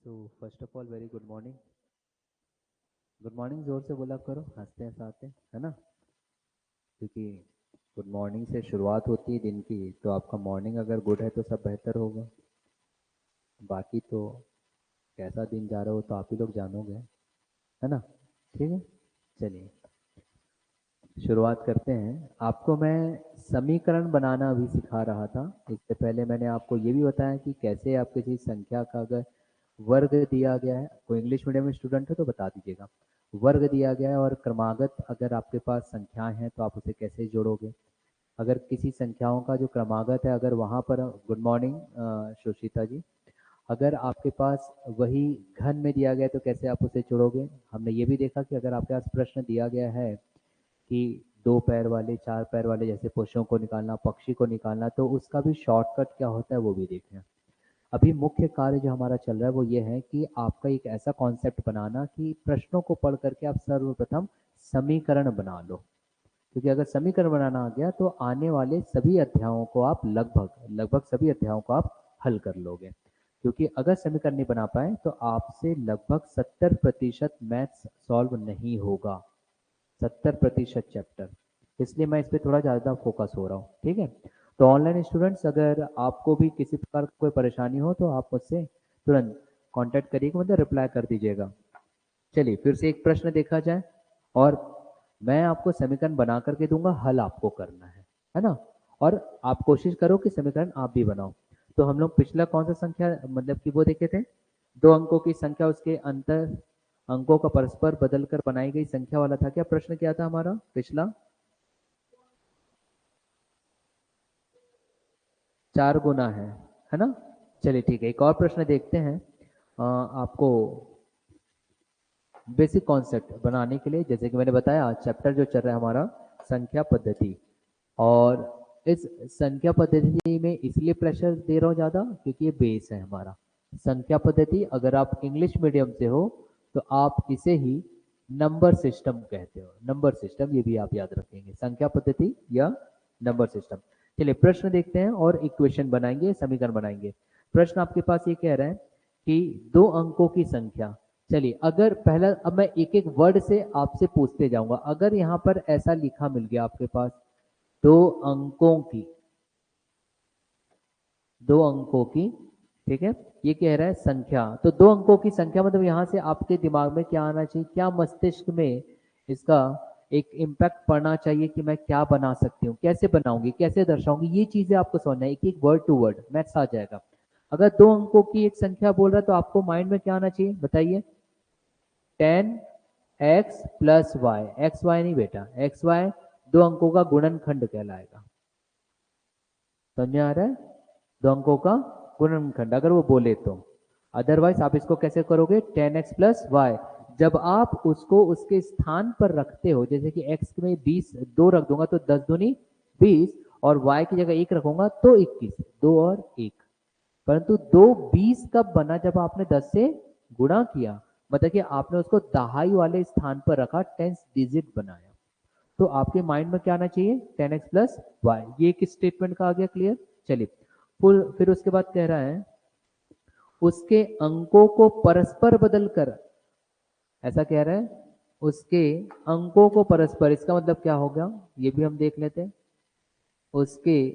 So first of all very good morning. Good morning जोर से बोला करो, हंसते हैं साथ हैं, है ना। क्योंकि गुड मॉर्निंग से शुरुआत होती है दिन की, तो आपका मॉर्निंग अगर गुड है तो सब बेहतर होगा। बाकी तो कैसा दिन जा रहा हो तो आप ही लोग जानोगे, है ना। ठीक है, चलिए शुरुआत करते हैं। आपको मैं समीकरण बनाना अभी सिखा रहा था। इससे पहले मैंने आपको ये भी बताया कि कैसे आप किसी संख्या का अगर वर्ग दिया गया है, कोई इंग्लिश मीडियम में स्टूडेंट है तो बता दीजिएगा। वर्ग दिया गया है और क्रमागत अगर आपके पास संख्याएं हैं तो आप उसे कैसे जोड़ोगे। अगर किसी संख्याओं का जो क्रमागत है, अगर वहाँ पर गुड मॉर्निंग सुशीता जी, अगर आपके पास वही घन में दिया गया है तो कैसे आप उसे जोड़ोगे। हमने ये भी देखा कि अगर आपके पास प्रश्न दिया गया है कि दो पैर वाले चार पैर वाले जैसे पशुओं को निकालना, पक्षी को निकालना, तो उसका भी शॉर्टकट क्या होता है वो भी देखें। अभी मुख्य कार्य जो हमारा चल रहा है वो ये है कि आपका एक ऐसा कॉन्सेप्ट बनाना कि प्रश्नों को पढ़ करके आप सर्वप्रथम समीकरण बना लो। क्योंकि अगर समीकरण बनाना आ गया तो आने वाले सभी अध्यायों को आप लगभग सभी अध्यायों को आप हल कर लोगे। क्योंकि अगर समीकरण नहीं बना पाए तो आपसे लगभग 70% मैथ्स सॉल्व नहीं होगा, 70% चैप्टर। इसलिए मैं इस पर थोड़ा ज़्यादा फोकस हो रहा हूँ, ठीक है। तो ऑनलाइन स्टूडेंट्स, अगर आपको भी किसी प्रकार की कोई परेशानी हो तो आप मुझसे तुरंत कांटेक्ट करिएगा, मतलब रिप्लाई कर दीजिएगा। चलिए फिर से एक प्रश्न देखा जाए, और मैं आपको समीकरण बना करके दूंगा, हल आपको करना है ना। और आप कोशिश करो कि समीकरण आप भी बनाओ। तो हम लोग पिछला कौन सा संख्या मतलब कि वो देखे थे, दो अंकों की संख्या उसके अंतर अंकों का परस्पर बदलकर बनाई गई संख्या वाला था। क्या प्रश्न क्या था हमारा पिछला? 4 गुना है ना। चलिए ठीक है, एक और प्रश्न देखते हैं। आपको बेसिक कॉन्सेप्ट बनाने के लिए, जैसे कि मैंने बताया, चैप्टर जो चल रहा है हमारा संख्या पद्धति, और इस संख्या पद्धति में इसलिए प्रेशर दे रहा हूँ ज़्यादा क्योंकि ये बेस है हमारा। संख्या पद्धति अगर आप इंग्लिश मीडियम से हो तो आप इसे ही नंबर सिस्टम कहते हो। नंबर सिस्टम, ये भी आप याद रखेंगे, संख्या पद्धति या नंबर सिस्टम। चलिए प्रश्न देखते हैं और इक्वेशन बनाएंगे, समीकरण बनाएंगे। प्रश्न आपके पास ये कह रहा है कि दो अंकों की संख्या। चलिए अगर पहला, अब मैं एक एक वर्ड से आपसे पूछते जाऊंगा। अगर यहाँ पर ऐसा लिखा मिल गया आपके पास, दो अंकों की, दो अंकों की, ठीक है, ये कह रहा है संख्या, तो दो अंकों की संख्या मतलब यहां से आपके दिमाग में क्या आना चाहिए, क्या मस्तिष्क में इसका एक इम्पैक्ट पड़ना चाहिए कि मैं क्या बना सकती हूँ, कैसे बनाऊंगी, कैसे दर्शाऊंगी, ये चीजें आपको समझना है। एक एक वर्ड टू वर्ड मैथ्स आ जाएगा। अगर दो अंकों की एक संख्या बोल रहा है तो आपको माइंड में क्या आना चाहिए बताइए? 10x plus Y, x Y नहीं बेटा, एक्स वाई दो अंकों का गुणनखंड कहलाएगा। समझ में आ रहा है? दो अंकों का गुणनखंड अगर वो बोले तो। अदरवाइज आप इसको कैसे करोगे? 10x plus Y. जब आप उसको उसके स्थान पर रखते हो, जैसे कि x में 20 दो रख दूंगा तो 10 दूनी 20, और y की जगह 1 रखूंगा तो 21, दो और 1। परंतु दो 20 कब बना? जब आपने 10 से गुणा किया, मतलब कि आपने उसको दहाई वाले स्थान पर रखा, 10th डिजिट बनाया। तो आपके माइंड में क्या आना चाहिए? 10x plus Y. ये किस स्टेटमेंट का आ गया? क्लियर। चलिए फिर उसके बाद कह रहा है उसके अंकों को परस्पर बदलकर, ऐसा कह रहा है उसके अंकों को परस्पर, इसका मतलब क्या होगा ये भी हम देख लेते हैं। उसके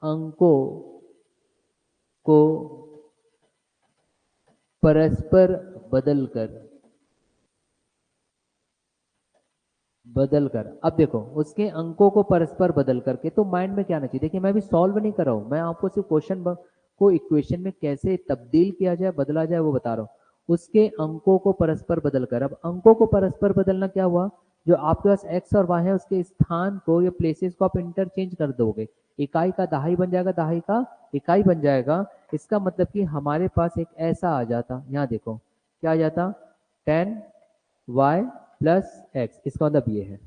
अंकों को परस्पर बदलकर, अब देखो उसके अंकों को परस्पर बदल करके, तो माइंड में क्या आना चाहिए? देखिए मैं भी सॉल्व नहीं कर रहा हूं, मैं आपको सिर्फ क्वेश्चन को इक्वेशन में कैसे तब्दील किया जाए, बदला जाए, वो बता रहा हूं। उसके अंकों को परस्पर बदलकर, अब अंकों को परस्पर बदलना क्या हुआ? जो आपके पास एक्स और वाई है उसके स्थान को या प्लेसेस को आप इंटरचेंज कर दोगे। इकाई का दहाई बन जाएगा, दहाई का इकाई बन जाएगा। इसका मतलब कि हमारे पास एक ऐसा आ जाता, यहाँ देखो क्या आ जाता, 10y प्लस एक्स, इसका मतलब ये है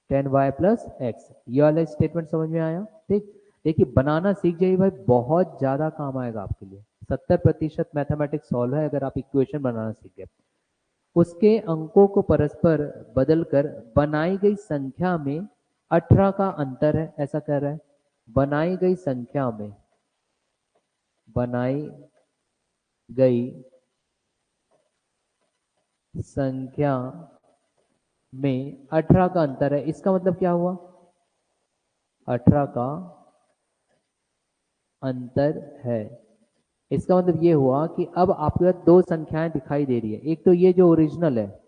10y प्लस एक्स। ये वाला स्टेटमेंट समझ में आया? ठीक। देखिए बनाना सीख जाइए भाई, बहुत ज्यादा काम आएगा आपके लिए। 70% मैथमेटिक्स सॉल्व है अगर आप इक्वेशन बनाना सीख गए। उसके अंकों को परस्पर बदलकर बनाई गई संख्या में 18 का अंतर है, ऐसा कह रहा है। बनाई गई संख्या में बनाई गई संख्या में 18 का अंतर है। इसका मतलब क्या हुआ? 18 का अंतर है। इसका मतलब ये हुआ कि अब आपके पास दो संख्याएं दिखाई दे रही है, एक तो ये जो ओरिजिनल है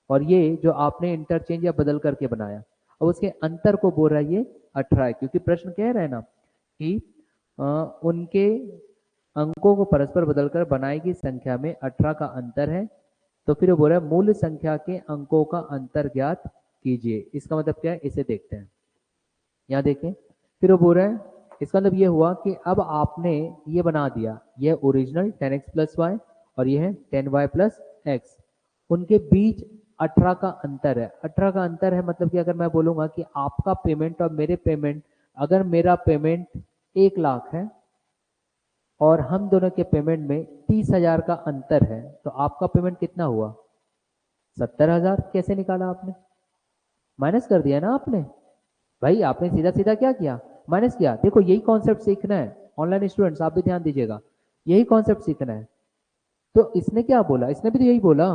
और ये जो आपने इंटरचेंज या बदल करके बनाया। अब उसके अंतर को बोल रहा है ये 18 है, क्योंकि प्रश्न कह रहे हैं ना कि उनके अंकों को परस्पर बदलकर बनाई गई संख्या में 18 का अंतर है। तो फिर वो बोल रहा है मूल संख्या के अंकों का अंतर ज्ञात कीजिए। इसका मतलब क्या है, इसे देखते हैं। यहाँ देखें, फिर वो बोल रहा है इसका मतलब ये हुआ कि अब आपने ये बना दिया, ये ओरिजिनल 10x प्लस वाई और ये है 10y प्लस एक्स, उनके बीच 18 का अंतर है। 18 का अंतर है मतलब कि अगर मैं बोलूंगा कि आपका पेमेंट और मेरे पेमेंट, अगर मेरा पेमेंट 1 लाख है और हम दोनों के पेमेंट में 30,000 का अंतर है, तो आपका पेमेंट कितना हुआ? 70,000। कैसे निकाला आपने? माइनस कर दिया ना आपने भाई, आपने सीधा सीधा क्या किया? माइनस किया। देखो यही कॉन्सेप्ट सीखना है ऑनलाइन स्टूडेंट्स, आप भी ध्यान दीजिएगा, यही कॉन्सेप्ट सीखना है। तो इसने क्या बोला? इसने भी तो यही बोला,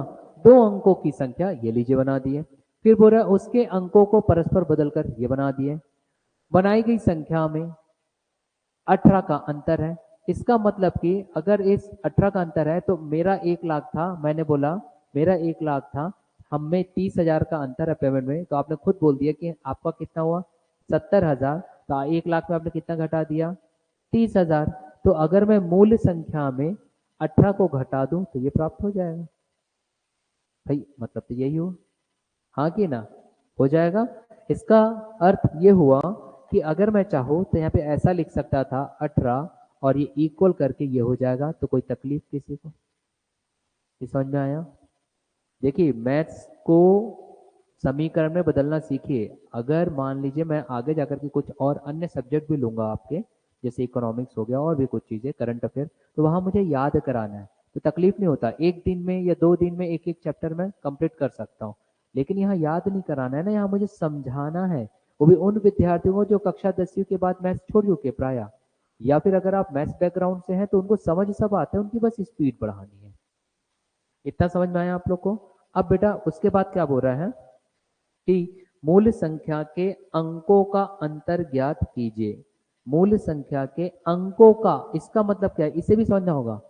दो अंकों की संख्या ये लीजिए बना दिए, फिर बोल रहा है उसके अंकों को परस्पर बदलकर ये बना दिए, बनाई गई संख्या में 18 का अंतर है। इसका मतलब कि अगर इस 18 का अंतर है तो मेरा 1 लाख था, मैंने बोला मेरा 1 लाख था, हम में 30,000 का अंतर है पेमेंट में, तो आपने खुद बोल दिया कि आपका कितना हुआ? 70,000। तो 1 लाख में आपने कितना घटा दिया? 30,000। तो अगर मैं मूल संख्या में 18 को घटा दूं तो ये प्राप्त हो जाएगा। भाई मतलब तो यही हुआ, हाँ कि ना? हो जाएगा। इसका अर्थ ये हुआ कि अगर मैं चाहूँ तो यहाँ पे ऐसा लिख सकता था 18 और ये इक्वल करके ये हो जाएगा, तो कोई तकलीफ किसी को? ये समझ में आया? देखिए मैथ्स को समीकरण में बदलना सीखिए। अगर मान लीजिए मैं आगे जाकर के कुछ और अन्य सब्जेक्ट भी लूंगा आपके, जैसे इकोनॉमिक्स हो गया और भी कुछ चीज़ें, करंट अफेयर, तो वहाँ मुझे याद कराना है तो तकलीफ नहीं होता, 1 दिन में या 2 दिन में एक एक चैप्टर में कंप्लीट कर सकता हूँ। लेकिन यहाँ याद नहीं कराना है ना, यहाँ मुझे समझाना है, वो भी उन विद्यार्थियों को जो कक्षा 10वीं के बाद मैथ्स छोड़ चुके प्राय, या फिर अगर आप मैथ्स बैकग्राउंड से हैं तो उनको समझ सब आता है, उनकी बस स्पीड बढ़ानी है। इतना समझ में आया आप लोग को? अब बेटा उसके बाद क्या बोल रहा है कि मूल संख्या के अंकों का अंतर ज्ञात कीजिए। मूल संख्या के अंकों का, इसका मतलब क्या है, इसे भी समझना होगा।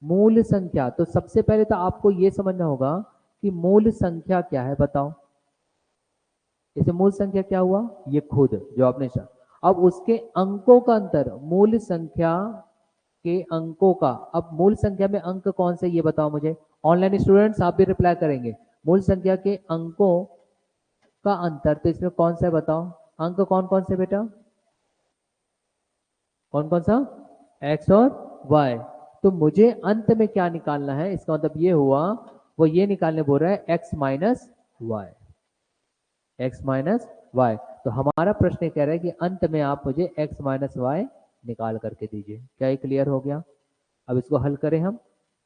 मूल संख्या, तो सबसे पहले तो आपको यह समझना होगा कि मूल संख्या क्या है, बताओ। इसे मूल संख्या क्या हुआ? ये खुद जो आपने अब उसके अंकों का अंतर, मूल संख्या के अंकों का, अब मूल संख्या में अंक कौन से ये बताओ मुझे। ऑनलाइन स्टूडेंट्स आप भी रिप्लाई करेंगे। मूल संख्या के अंकों का अंतर, तो इसमें कौन सा है बताओ? अंक कौन कौन से बेटा? कौन कौन सा? x और y। तो मुझे अंत में क्या निकालना है? इसका मतलब ये हुआ, वो ये निकालने बोल रहा है x minus y, x minus y. तो हमारा प्रश्न कह रहा है कि अंत में आप मुझे x माइनस वाई निकाल करके दीजिए। क्या ये क्लियर हो गया? अब इसको हल करें हम।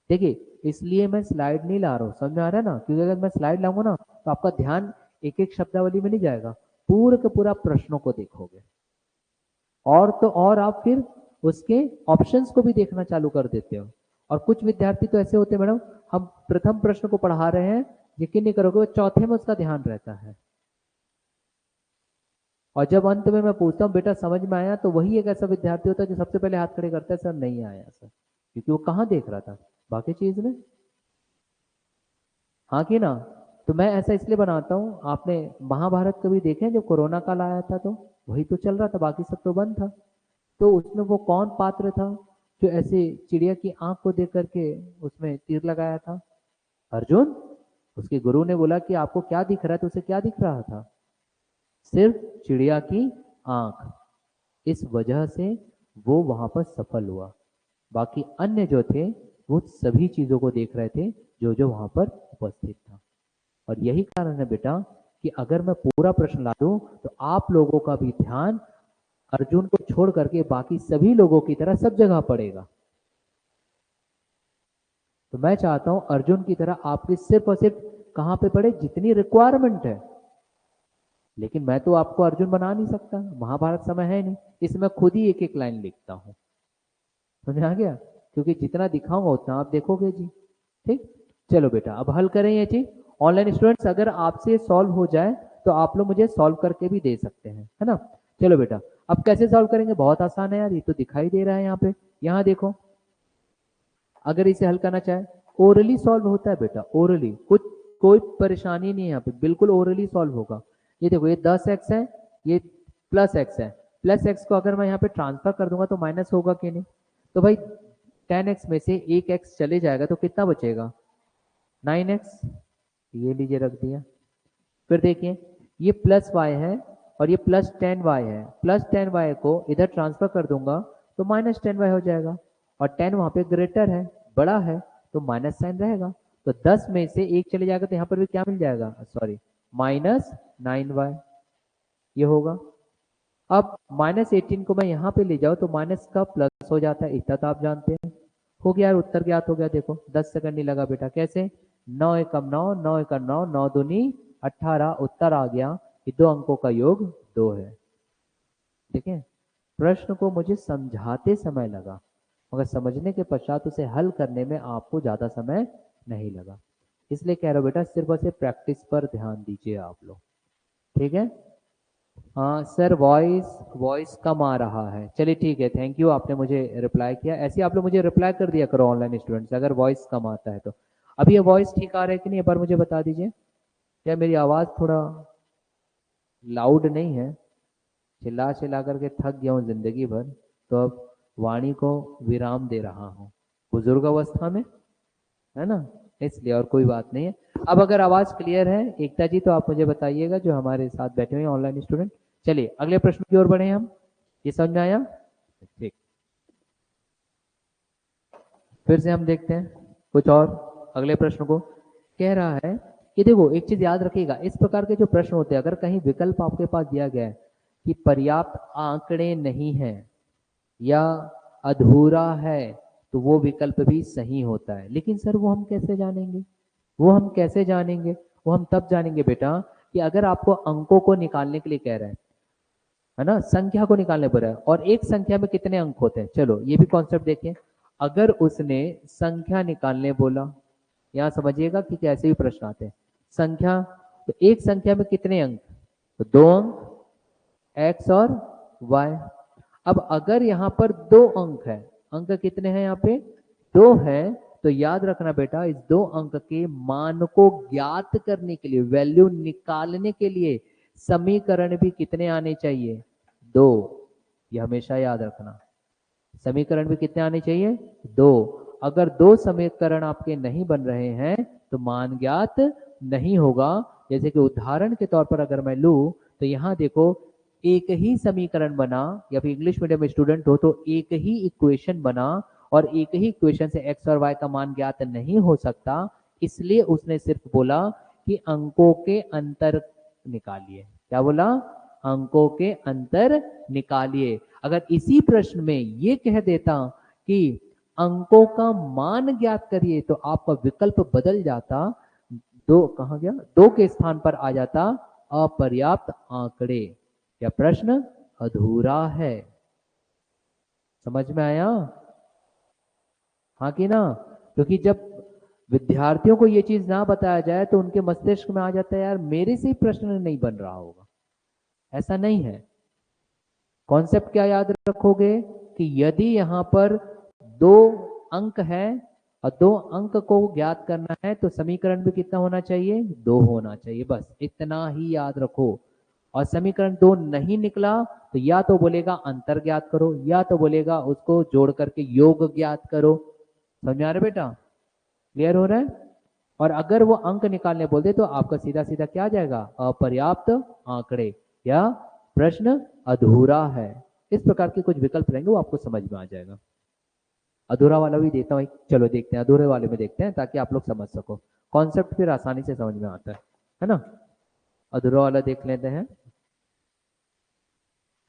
देखिए इसलिए मैं स्लाइड नहीं ला रहा हूँ, समझ में आ रहा है ना? क्योंकि अगर मैं स्लाइड लाऊंगा ना तो आपका ध्यान एक एक शब्दावली में नहीं जाएगा, पूरे के पूरा प्रश्नों को देखोगे, और तो और आप फिर उसके ऑप्शंस को भी देखना चालू कर देते हो। और कुछ विद्यार्थी तो ऐसे होते हैं मैडम, हम प्रथम प्रश्न को पढ़ा रहे हैं, यकीन नहीं करोगे वो चौथे में उसका ध्यान रहता है, और जब अंत में मैं पूछता हूँ बेटा समझ में आया, तो वही एक ऐसा विद्यार्थी होता है जो सबसे पहले हाथ खड़े करता है, सर नहीं आया सर, क्योंकि वो कहाँ देख रहा था? बाकी चीज में। हाँ कि ना? तो मैं ऐसा इसलिए बनाता हूँ, आपने महाभारत कभी देखे जब कोरोना काल आया था तो वही तो चल रहा था, बाकी सब तो बंद था। तो उसमें वो कौन पात्र था जो ऐसे चिड़िया की आंख को देख करके उसमें तीर लगाया था? अर्जुन। उसके गुरु ने बोला कि आपको क्या दिख रहा है, तो उसे क्या दिख रहा था? सिर्फ चिड़िया की आंख। इस वजह से वो वहां पर सफल हुआ। बाकी अन्य जो थे वो सभी चीजों को देख रहे थे जो जो वहां पर उपस्थित था। और यही कारण है बेटा कि अगर मैं पूरा प्रश्न ला दूं तो आप लोगों का भी ध्यान अर्जुन को छोड़ करके बाकी सभी लोगों की तरह सब जगह पड़ेगा। तो मैं चाहता हूं अर्जुन की तरह आपकी सिर्फ और सिर्फ कहां पे पड़े, जितनी रिक्वायरमेंट है। लेकिन मैं तो आपको अर्जुन बना नहीं सकता, महाभारत समय है नहीं, इसमें खुद ही एक एक लाइन लिखता हूं। समझ में आ गया? क्योंकि जितना दिखाऊंगा उतना आप देखोगे जी। ठीक, चलो बेटा अब हल करें ये चीज। ऑनलाइन स्टूडेंट्स अगर आपसे सॉल्व हो जाए तो आप लोग मुझे सॉल्व करके भी दे सकते हैं, है ना। चलो बेटा अब कैसे सॉल्व करेंगे, बहुत आसान है यार, ये तो दिखाई दे रहा है यहाँ पे। यहाँ देखो, अगर इसे हल करना चाहे ओरली सॉल्व होता है बेटा, ओरली, कुछ कोई परेशानी नहीं है यहाँ पे, बिल्कुल ओरली सॉल्व होगा। ये देखो, ये 10x है, ये प्लस एक्स है। प्लस एक्स को अगर मैं यहाँ पे ट्रांसफर कर दूंगा तो माइनस होगा कि नहीं? तो भाई 10x में से एक x चले जाएगा तो कितना बचेगा? 9x। ये लीजिए रख दिया। फिर देखिए, ये प्लस y है और ये प्लस 10y है। प्लस 10y को इधर ट्रांसफर कर दूंगा तो माइनस 10y हो जाएगा, और 10 वहां पे ग्रेटर है, बड़ा है, तो माइनस साइन रहेगा। तो 10 में से एक चले जाएगा तो यहाँ पर भी क्या मिल जाएगा, सॉरी, माइनस 9y, ये होगा। अब माइनस 18 को मैं यहाँ पे ले जाऊँ तो माइनस का प्लस हो जाता है, इतना तो आप जानते हैं। हो गया यार, उत्तर ज्ञात हो गया। देखो 10 सेकंड नहीं लगा बेटा। कैसे? 9 एकम 9, 9 एकम 9, 9 दूनी 18, उत्तर आ गया कि दो अंकों का योग 2 है। ठीक है, प्रश्न को मुझे समझाते समय लगा, मगर समझने के पश्चात उसे हल करने में आपको ज्यादा समय नहीं लगा। इसलिए कह रहा हूं बेटा, सिर्फ और सिर्फ प्रैक्टिस पर ध्यान दीजिए आप लोग। ठीक है। हाँ सर, वॉइस वॉइस कम आ रहा है। चलिए ठीक है, थैंक यू, आपने मुझे रिप्लाई किया। ऐसे आप लोग मुझे रिप्लाई कर दिया करो ऑनलाइन स्टूडेंट्स, अगर वॉइस कम आता है तो। अभी ये वॉइस ठीक आ रहा है कि नहीं, एक बार मुझे बता दीजिए। क्या मेरी आवाज़ थोड़ा लाउड नहीं है? चिल्ला चिल्ला करके थक गया हूँ जिंदगी भर, तो अब वाणी को विराम दे रहा हूँ बुजुर्ग अवस्था में, है ना, इसलिए, और कोई बात नहीं है। अब अगर आवाज क्लियर है एकता जी तो आप मुझे बताइएगा, जो हमारे साथ बैठे हुए हैं ऑनलाइन स्टूडेंट। चलिए अगले प्रश्न की ओर बढ़े हम। ये समझ में आया? ठीक, फिर से हम देखते हैं कुछ और अगले प्रश्न को। कह रहा है कि देखो, एक चीज याद रखिएगा, इस प्रकार के जो प्रश्न होते हैं, अगर कहीं विकल्प आपके पास दिया गया है कि पर्याप्त आंकड़े नहीं है या अधूरा है, तो वो विकल्प भी सही होता है। लेकिन सर वो हम कैसे जानेंगे? वो हम कैसे जानेंगे? वो हम तब जानेंगे बेटा कि अगर आपको अंकों को निकालने के लिए कह रहा है ना, संख्या को निकालने पर है, और एक संख्या में कितने अंक होते हैं, चलो ये भी कॉन्सेप्ट देखें। अगर उसने संख्या निकालने बोला, यहाँ समझिएगा कि कैसे भी प्रश्न आते हैं। संख्या, तो एक संख्या में कितने अंक? तो दो अंक, एक्स और वाई। अब अगर यहाँ पर दो अंक है, अंक कितने हैं यहाँ पे? दो है, तो याद रखना बेटा, इस दो अंक के मान को ज्ञात करने के लिए, वैल्यू निकालने के लिए समीकरण भी कितने आने चाहिए? दो। ये हमेशा याद रखना, समीकरण भी कितने आने चाहिए? दो। अगर दो समीकरण आपके नहीं बन रहे हैं तो मान ज्ञात नहीं होगा। जैसे कि उदाहरण के तौर पर अगर मैं लूं तो यहाँ देखो, एक ही समीकरण बना, या फिर इंग्लिश मीडियम स्टूडेंट हो तो एक ही इक्वेशन बना, और एक ही इक्वेशन से एक्स और वाई का मान ज्ञात नहीं हो सकता, इसलिए उसने सिर्फ बोला कि अंकों के अंतर निकालिए। क्या बोला? अंकों के अंतर निकालिए। अगर इसी प्रश्न में ये कह देता कि अंकों का मान ज्ञात करिए, तो आपका विकल्प बदल जाता। दो कहाँ गया? दो के स्थान पर आ जाता अपर्याप्त आंकड़े, या प्रश्न अधूरा है। समझ में आया? हाँ कि ना? क्योंकि जब विद्यार्थियों को ये चीज ना बताया जाए तो उनके मस्तिष्क में आ जाता है, यार मेरे से ही प्रश्न नहीं बन रहा होगा। ऐसा नहीं है। कॉन्सेप्ट क्या याद रखोगे कि यदि यहाँ पर दो अंक है और दो अंक को ज्ञात करना है, तो समीकरण भी कितना होना चाहिए? दो होना चाहिए, बस इतना ही याद रखो। और समीकरण दो नहीं निकला तो या तो बोलेगा अंतर ज्ञात करो, या तो बोलेगा उसको जोड़ करके योग ज्ञात करो। समझ आ रहा है बेटा? क्लियर हो रहा है? और अगर वो अंक निकालने बोलते तो आपका सीधा सीधा क्या आ जाएगा? अपर्याप्त आंकड़े, या प्रश्न अधूरा है। इस प्रकार के कुछ विकल्प रहेंगे, वो आपको समझ में आ जाएगा। अधूरा वाला भी देता हूँ, चलो देखते हैं, अधूरे वाले में देखते हैं ताकि आप लोग समझ सको। कॉन्सेप्ट फिर आसानी से समझ में आता है ना। अधूरा वाला देख लेते हैं।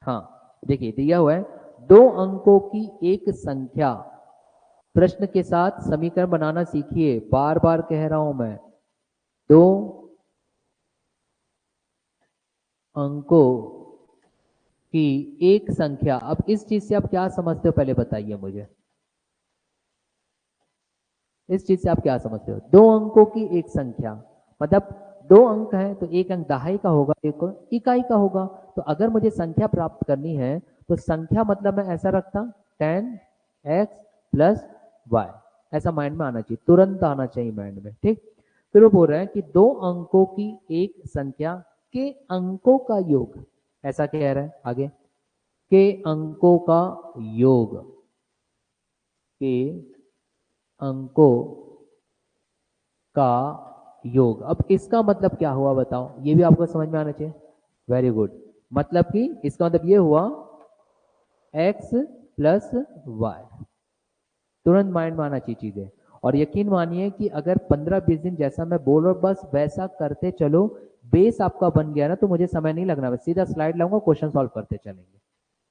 हाँ देखिए, दिया हुआ है, दो अंकों की एक संख्या, प्रश्न के साथ समीकरण बनाना सीखिए, बार बार कह रहा हूं मैं। दो अंकों की एक संख्या, अब इस चीज से आप क्या समझते हो पहले बताइए मुझे। इस चीज से आप क्या समझते हो? दो अंकों की एक संख्या, मतलब दो अंक है तो एक अंक दहाई का होगा, एक इकाई का होगा। तो अगर मुझे संख्या प्राप्त करनी है तो संख्या मतलब मैं ऐसा रखता 10x प्लस y, ऐसा माइंड में आना चाहिए, तुरंत आना चाहिए माइंड में, ठीक। फिर वो बोल रहा है कि दो अंकों की एक संख्या के अंकों का योग, ऐसा कह रहा है आगे, के अंकों का योग, के अंकों का योग। अब इसका मतलब क्या हुआ बताओ, ये भी आपको समझ में आना चाहिए। वेरी गुड, मतलब कि इसका मतलब ये हुआ x प्लस वाई, तुरंत माइंड में आना चाहिए चीजें। और यकीन मानिए कि अगर 15-20 दिन जैसा मैं बोल रहा हूं बस वैसा करते चलो, बेस आपका बन गया ना, तो मुझे समय नहीं लगना, बस सीधा स्लाइड लाऊंगा, क्वेश्चन सॉल्व करते चलेंगे।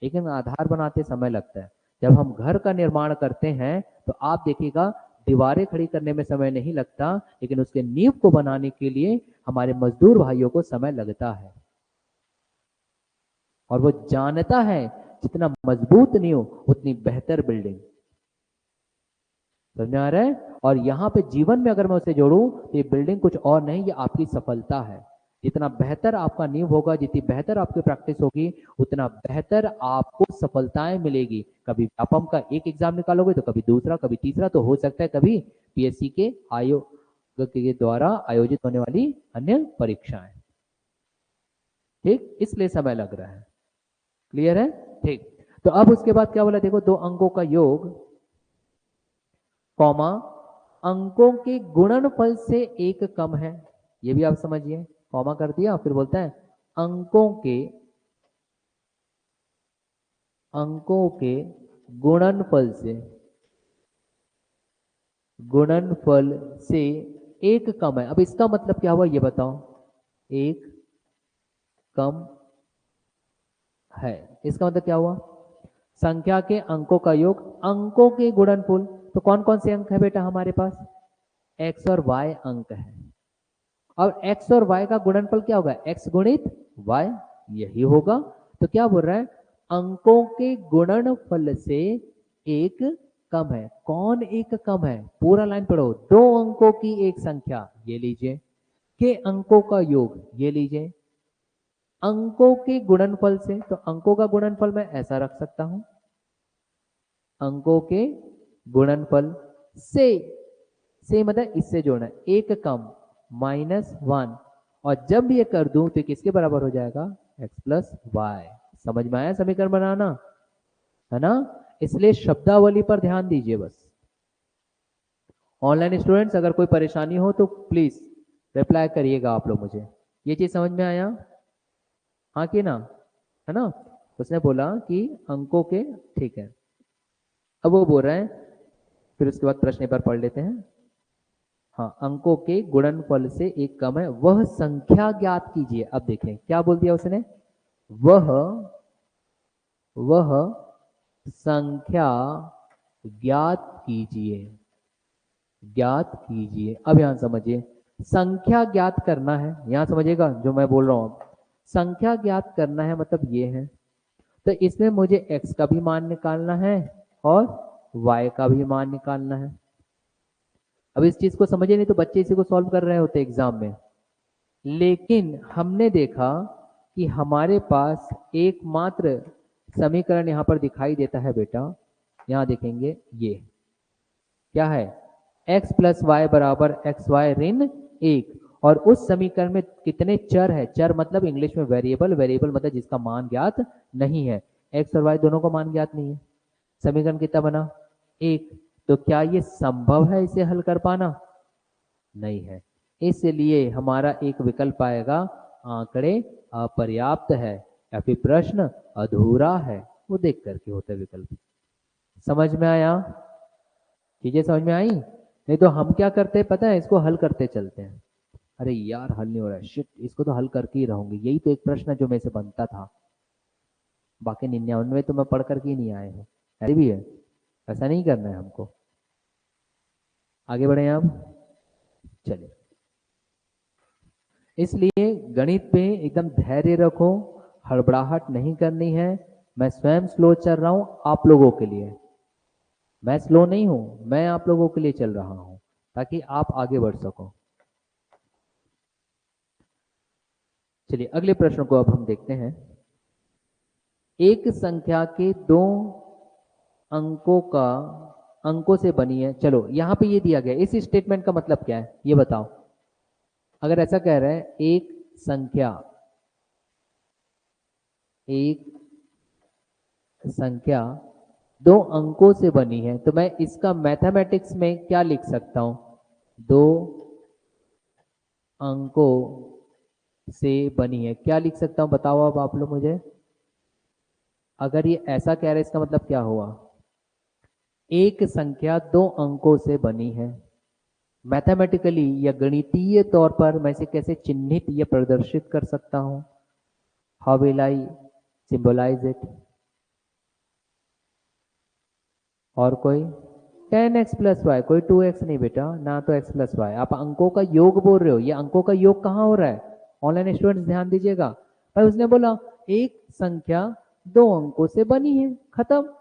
लेकिन आधार बनाते समय लगता है। जब हम घर का निर्माण करते हैं तो आप देखिएगा दीवारें खड़ी करने में समय नहीं लगता, लेकिन उसके नींव को बनाने के लिए हमारे मजदूर भाइयों को समय लगता है। और वो जानता है जितना मजबूत नींव उतनी बेहतर बिल्डिंग। समझ में आ रहा है? और यहाँ पे जीवन में अगर मैं उसे जोड़ूं तो ये बिल्डिंग कुछ और नहीं, ये आपकी सफलता है। जितना बेहतर आपका नींव होगा, जितनी बेहतर आपकी प्रैक्टिस होगी, उतना बेहतर आपको सफलताएं मिलेगी। कभी व्यापम का एक एग्जाम निकालोगे तो कभी दूसरा, कभी तीसरा, तो हो सकता है कभी पीएससी के आयोग के द्वारा आयोजित होने वाली अन्य परीक्षाएं। ठीक, इसलिए समय लग रहा है। क्लियर है? ठीक। तो अब उसके बाद क्या बोला देखो, दो अंकों का योग, कॉमा, अंकों के गुणनफल से एक कम है। ये भी आप समझिए, कॉमा कर दिया, फिर बोलता है अंकों के गुणनफल से एक कम है। अब इसका मतलब क्या हुआ ये बताओ, एक कम है, इसका मतलब क्या हुआ? संख्या के अंकों का योग, अंकों के गुणनफल। तो कौन कौन से अंक है बेटा हमारे पास? x और y अंक है। और x और y का गुणनफल क्या होगा? x गुणित y, यही होगा। तो क्या बोल रहा है? अंकों के गुणनफल से एक कम है। कौन एक कम है? पूरा लाइन पढ़ो। दो अंकों की एक संख्या, ये लीजिए, के अंकों का योग, ये लीजिए, अंकों के गुणनफल से। तो अंकों का गुणनफल मैं ऐसा रख सकता हूं, अंकों के गुणनफल से मतलब इससे जोड़ना है, एक कम -1, और जब ये कर दूं तो किसके बराबर हो जाएगा? x plus y. समझ में आया समीकरण बनाना? है ना? इसलिए शब्दावली पर ध्यान दीजिए बस। ऑनलाइन स्टूडेंट्स अगर कोई परेशानी हो तो प्लीज रिप्लाई करिएगा आप लोग मुझे। ये चीज समझ में आया? हाँ कि ना? है ना? उसने बोला कि अंकों के, ठीक है। अब वो बोल रहे हैं, फिर उसके बाद प्रश्न एक बार पढ़ लेते हैं। हाँ, अंकों के गुणनफल से एक कम है, वह संख्या ज्ञात कीजिए। अब देखें क्या बोल दिया उसने, वह संख्या ज्ञात कीजिए। अब यहां समझिए, संख्या ज्ञात करना है, यहां समझिएगा जो मैं बोल रहा हूं। संख्या ज्ञात करना है मतलब ये है, तो इसमें मुझे x का भी मान निकालना है और y का भी मान निकालना है। अब इस चीज को समझे नहीं तो बच्चे इसी को सॉल्व कर रहे होते एग्जाम में, लेकिन हमने देखा कि हमारे पास एकमात्र समीकरण यहां पर दिखाई देता है बेटा। यहां देखेंगे ये क्या है, x प्लस वाई बराबर एक्स वाई ऋण 1। और उस समीकरण में कितने चर है? चर मतलब इंग्लिश में वेरिएबल, वेरिएबल मतलब जिसका मान ज्ञात नहीं है। x और y दोनों का मान ज्ञात नहीं है। समीकरण कितना बना? 1। तो क्या ये संभव है इसे हल कर पाना? नहीं है। इसलिए हमारा एक विकल्प आएगा, आंकड़े अपर्याप्त है या फिर प्रश्न अधूरा है, वो देख करके होता है विकल्प। समझ में आया? चीजें समझ में आई? नहीं तो हम क्या करते हैं पता है, इसको हल करते चलते हैं। अरे यार हल नहीं हो रहा है, शिट, इसको तो हल करके ही रहूंगी, यही तो एक प्रश्न जो मेरे से बनता था, बाकी 99 तो मैं पढ़ करके ही नहीं आए हूँ। ऐसे भी है, ऐसा नहीं करना है हमको। आगे बढ़े आप, चलिए। इसलिए गणित पे एकदम धैर्य रखो, हड़बड़ाहट नहीं करनी है। मैं स्वयं स्लो चल रहा हूं आप लोगों के लिए, मैं स्लो नहीं हूं, मैं आप लोगों के लिए चल रहा हूं। ताकि आप आगे बढ़ सको। चलिए अगले प्रश्न को अब हम देखते हैं। एक संख्या के दो अंकों से बनी है। चलो यहां पे ये दिया गया, इस स्टेटमेंट का मतलब क्या है ये बताओ। अगर ऐसा कह रहा है एक संख्या दो अंकों से बनी है, तो मैं इसका मैथमेटिक्स में क्या लिख सकता हूं? दो अंकों से बनी है, क्या लिख सकता हूं बताओ अब आप लोग मुझे। अगर ये ऐसा कह रहा है इसका मतलब क्या हुआ? एक संख्या दो अंकों से बनी है। मैथमेटिकली या गणितीय तौर पर मैं इसे कैसे चिन्हित या प्रदर्शित कर सकता हूं? How will I symbolise it? और कोई 10x प्लस वाई, कोई 2x नहीं बेटा, ना तो x प्लस वाई। आप अंकों का योग बोल रहे हो, ये अंकों का योग कहाँ हो रहा है? ऑनलाइन स्टूडेंट्स ध्यान दीजिएगा भाई, उसने बोला एक संख्या दो अंकों से बनी है, खत्म।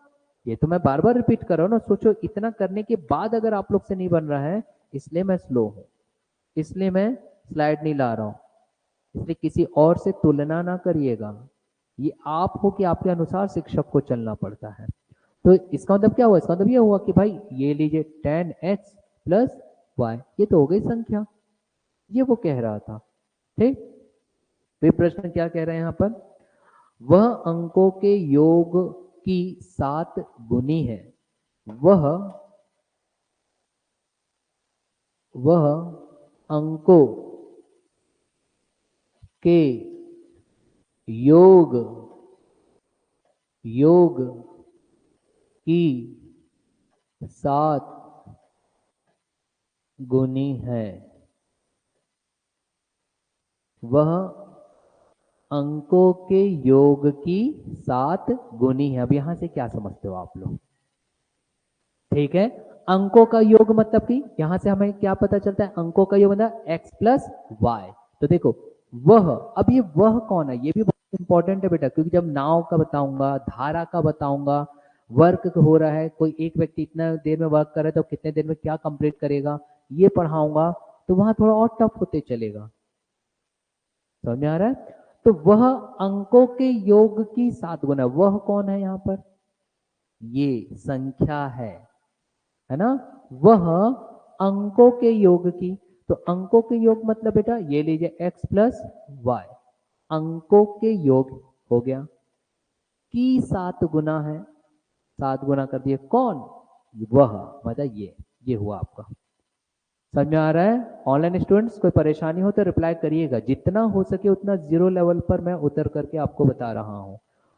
ये तो मैं बार बार रिपीट कर रहा हूँ ना, सोचो इतना करने के बाद अगर आप लोग से नहीं बन रहा है, इसलिए मैं स्लो हूं, इसलिए मैं स्लाइड नहीं ला रहा हूं, इसलिए किसी और से तुलना ना करिएगा। ये आप हो कि आपके अनुसार शिक्षक को चलना पड़ता है। तो इसका मतलब क्या हुआ? इसका मतलब ये हुआ कि भाई ये लीजिए 10x प्लस वाई, ये तो हो गई संख्या, ये वो कह रहा था। ठीक, तो प्रश्न क्या कह रहे हैं यहां पर? वह अंकों के योग की 7 गुनी है। वह अंकों के योग की 7 गुनी है। वह अंकों के योग की 7 गुनी है। अब यहां से क्या समझते हो आप लोग? ठीक है, अंकों का योग मतलब कि यहां से हमें क्या पता चलता है? अंकों का योग मतलब x प्लस वाई। तो देखो वह, अब ये वह कौन है ये भी बहुत इंपॉर्टेंट है बेटा, क्योंकि जब नाव का बताऊंगा, धारा का बताऊंगा, वर्क हो रहा है, कोई एक व्यक्ति इतना देर में वर्क कर रहा है तो कितने देर में क्या कंप्लीट करेगा, ये पढ़ाऊंगा, तो वहां थोड़ा और टफ होते चलेगा। समझ में आ रहा है? तो वह अंकों के योग की 7 गुना, वह कौन है यहाँ पर? ये संख्या है ना? वह अंकों के योग की, तो अंकों के योग मतलब बेटा ये लीजिए x प्लस वाई, अंकों के योग हो गया, की 7 गुना है, 7 गुना कर दिए कौन? वह, मतलब ये हुआ आपका। समझ में आ रहा है? ऑनलाइन स्टूडेंट्स कोई परेशानी हो तो रिप्लाई करिएगा, जितना हो सके उतना जीरो लेवल पर मैं उतर करके आपको बता रहा हूं।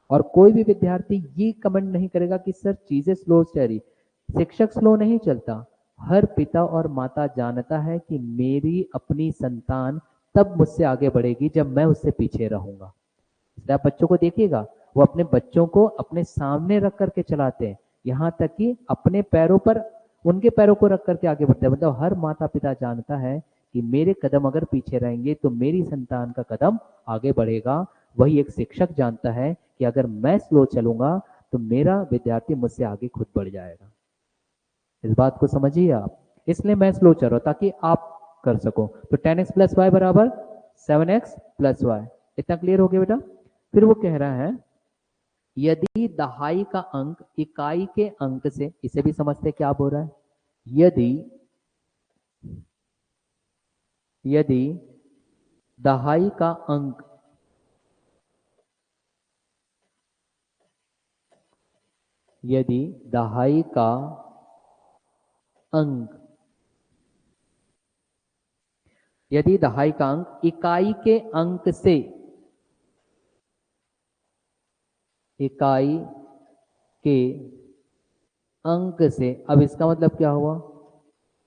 और कोई भी विद्यार्थी ये कमेंट नहीं करेगा कि सर चीजें स्लो चल रही। शिक्षक स्लो नहीं चलता, हर पिता और माता जानता है कि मेरी अपनी संतान तब मुझसे आगे बढ़ेगी जब मैं उससे पीछे रहूंगा। इसलिए आप बच्चों को देखिएगा, वो अपने बच्चों को अपने सामने रख करके चलाते हैं, यहाँ तक कि अपने पैरों पर, उनके पैरों को रख करके आगे बढ़ते हैं। मतलब हर माता पिता जानता है कि मेरे कदम अगर पीछे रहेंगे तो मेरी संतान का कदम आगे बढ़ेगा। वही एक शिक्षक जानता है कि अगर मैं स्लो चलूंगा तो मेरा विद्यार्थी मुझसे आगे खुद बढ़ जाएगा। इस बात को समझिए आप, इसलिए मैं स्लो चल रहा हूं ताकि आप कर सको। तो 10x प्लस वाई बराबर 7x प्लस वाई, इतना क्लियर हो गया बेटा? फिर वो कह रहा है यदि दहाई का अंक इकाई के अंक से, इसे भी समझते क्या बोल रहा है? यदि दहाई का अंक यदि दहाई का अंक यदि दहाई का अंक इकाई के अंक से, इकाई के अंक से, अब इसका मतलब क्या हुआ?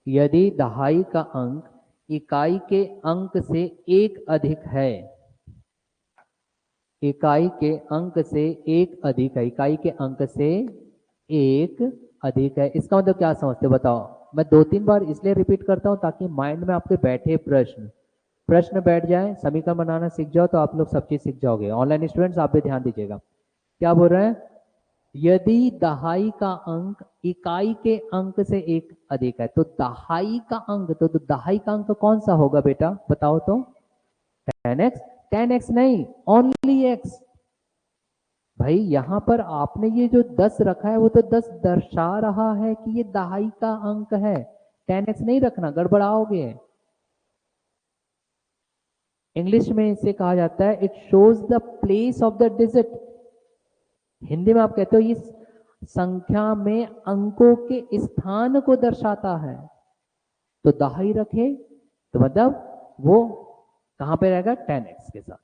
यदि दहाई का अंक इकाई के अंक से एक अधिक है, इकाई के अंक से एक अधिक है, इकाई के अंक से एक अधिक है, इसका मतलब क्या समझते बताओ? मैं 2-3 बार इसलिए रिपीट करता हूं ताकि माइंड में आपके बैठे प्रश्न बैठ जाए, समीकरण बनाना सीख जाओ, तो आप लोग सब चीज सीख जाओगे। ऑनलाइन स्टूडेंट्स आप भी ध्यान दीजिएगा। क्या बोल रहे हैं? यदि दहाई का अंक इकाई के अंक से एक अधिक है, तो दहाई का अंक, तो दहाई का अंक कौन सा होगा बेटा, बताओ तो। 10x, 10x नहीं, ओनली x। भाई यहां पर आपने ये जो 10 रखा है वो तो 10 दर्शा रहा है कि ये दहाई का अंक है, 10x नहीं रखना, गड़बड़ाओगे। इंग्लिश में इसे कहा जाता है it shows the place of the digit. Hindi में आप कहते हो इस संख्या में अंकों के स्थान को दर्शाता है। तो दहाई रखे तो मतलब वो कहां पे रहेगा, 10x के साथ।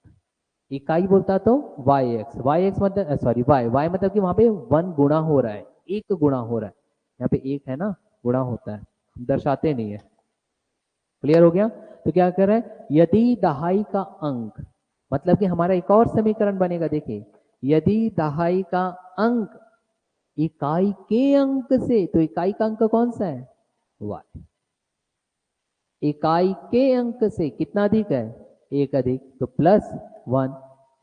इकाई बोलता तो yx, yx मतलब सॉरी y मतलब कि वहां पे 1 गुणा हो रहा है, एक गुणा हो रहा है, यहाँ पे एक है ना, गुणा होता है, दर्शाते नहीं है। क्लियर हो गया। तो क्या कर रहा है, यदि दहाई का अंक, मतलब कि हमारा एक और समीकरण बनेगा, देखिए यदि दहाई का अंक इकाई के अंक से, तो इकाई का अंक कौन सा है, y, इकाई के अंक से कितना अधिक है, एक अधिक, तो +1,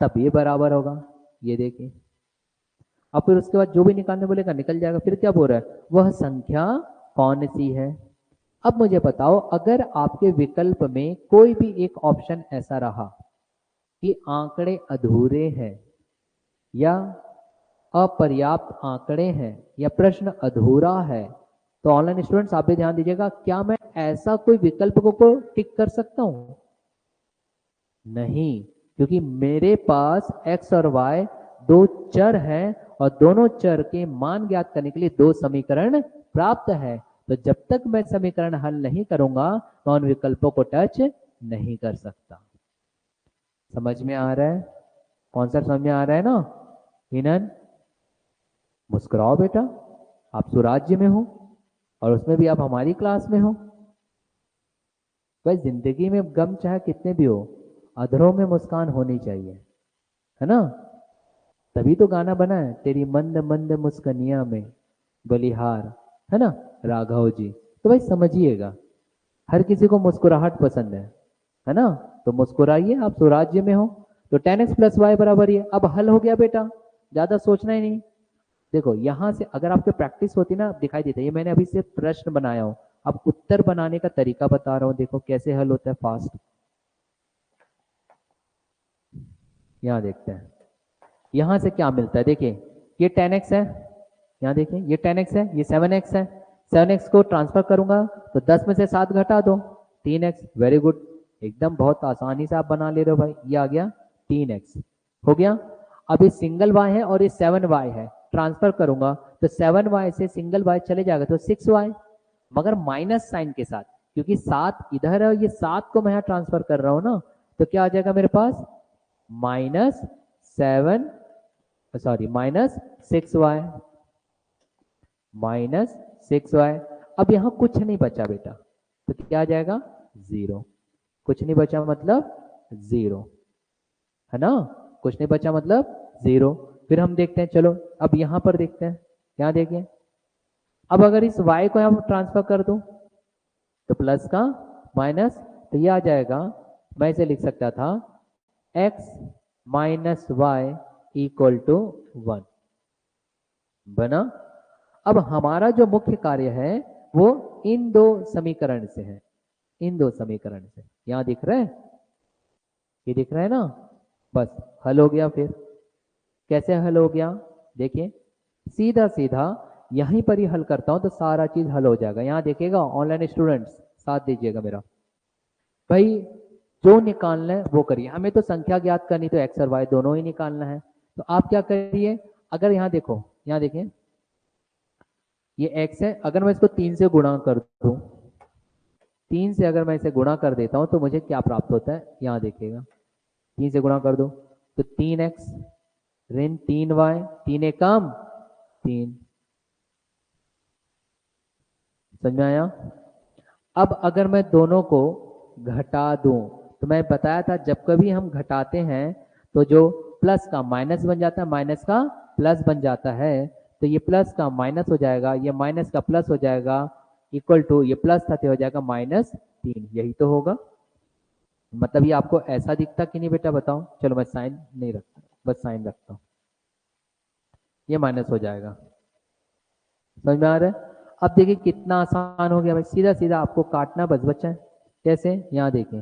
तब ये बराबर होगा। ये देखिए, अब फिर उसके बाद जो भी निकालने बोलेगा निकल जाएगा। फिर क्या बोल रहा है, वह संख्या कौन सी है। अब मुझे बताओ, अगर आपके विकल्प में कोई भी एक ऑप्शन ऐसा रहा कि आंकड़े अधूरे हैं या अपर्याप्त आंकड़े हैं या प्रश्न अधूरा है, तो ऑनलाइन स्टूडेंट्स आप भी ध्यान दीजिएगा, क्या मैं ऐसा कोई विकल्प को टिक कर सकता हूं, नहीं, क्योंकि मेरे पास x और y दो चर हैं और दोनों चर के मान ज्ञात करने के लिए दो समीकरण प्राप्त है। तो जब तक मैं समीकरण हल नहीं करूंगा मैं उन विकल्पों को टच नहीं कर सकता। समझ में आ रहा है, कॉन्सेप्ट समझ में आ रहा है ना। हिनन, मुस्कुराओ बेटा, आप सुराज्य में हो और उसमें भी आप हमारी क्लास में हो। भाई जिंदगी में गम चाहे कितने भी हो, अधरों में मुस्कान होनी चाहिए, है ना। तभी तो गाना बना है, तेरी मंद मंद मुस्कनिया में बलिहार, है ना, राघव जी। तो भाई समझिएगा, हर किसी को मुस्कुराहट पसंद है ना। तो मुस्कुराइए, आप स्वराज्य में हो। तो 10x + y बराबर ये, अब हल हो गया बेटा, ज्यादा सोचना ही नहीं। देखो यहां से अगर आपके प्रैक्टिस होती ना, दिखाई देता, ये मैंने अभी सिर्फ प्रश्न बनाया हूं, अब उत्तर बनाने का तरीका बता रहा हूं, देखो कैसे हल होता है फास्ट। यहाँ देखते हैं, यहां से क्या मिलता है, देखिए ये 10x है, यहाँ देखिए ये 10x है, ये 7x है, 7x को ट्रांसफर करूंगा तो 10 में से 7 घटा दो, 3x। वेरी गुड, एकदम बहुत आसानी से आप बना ले रहे हो भाई, ये आ गया 3x, हो गया। अब ये सिंगल y है और ये 7y है, ट्रांसफर करूंगा तो 7y से सिंगल y चले जाएगा तो 6y, मगर माइनस साइन के साथ, क्योंकि 7 इधर है, ये 7 को मैं यहाँ ट्रांसफर कर रहा हूं ना, तो क्या आ जाएगा मेरे पास, -7, सॉरी -6y, -6y। अब यहां कुछ नहीं बचा बेटा, तो क्या आ जाएगा, 0। कुछ नहीं बचा मतलब 0, है ना, कुछ नहीं बचा मतलब 0। फिर हम देखते हैं, चलो अब यहां पर देखते हैं, यहाँ देखिए, अब अगर इस y को यहां ट्रांसफर कर दूं तो प्लस का माइनस, तो ये आ जाएगा, मैं इसे लिख सकता था x - y = 1, बना। अब हमारा जो मुख्य कार्य है वो इन दो समीकरण से है, इन दो समीकरण से, यहां दिख रहा है, ये दिख रहा है ना, बस हल हो गया। फिर कैसे हल हो गया, देखिए सीधा सीधा यहीं पर ही हल करता हूं तो सारा चीज हल हो जाएगा। यहां देखिएगा ऑनलाइन स्टूडेंट्स, साथ दीजिएगा मेरा भाई, जो निकालना है वो करिए, हमें तो संख्या ज्ञात करनी, तो x और y दोनों ही निकालना है। तो आप क्या करिए, अगर यहाँ देखो, यहाँ देखिए ये x है, अगर मैं इसको 3 से गुणा कर दूं, 3 से अगर मैं इसे गुणा कर देता हूं तो मुझे क्या प्राप्त होता है, यहाँ देखिएगा, 3 से गुणा कर दो तो 3x ऋण 3y, 3 एकम 3, समझ में आया। अब अगर मैं दोनों को घटा दूं, तो मैं बताया था जब कभी हम घटाते हैं तो जो प्लस का माइनस बन जाता है, माइनस का प्लस बन जाता है, तो ये प्लस का माइनस हो जाएगा, ये माइनस का प्लस हो जाएगा, इक्वल टू ये प्लस था तो हो जाएगा -3, यही तो होगा। मतलब ये आपको ऐसा दिखता कि नहीं बेटा, बताओ। चलो मैं साइन नहीं रखता, बस साइन रखता हूँ। ये माइनस हो जाएगा। समझ में आ रहा है? अब देखिए कितना आसान हो गया भाई, सीधा सीधा आपको काटना बस बचा है। कैसे? यहाँ देखें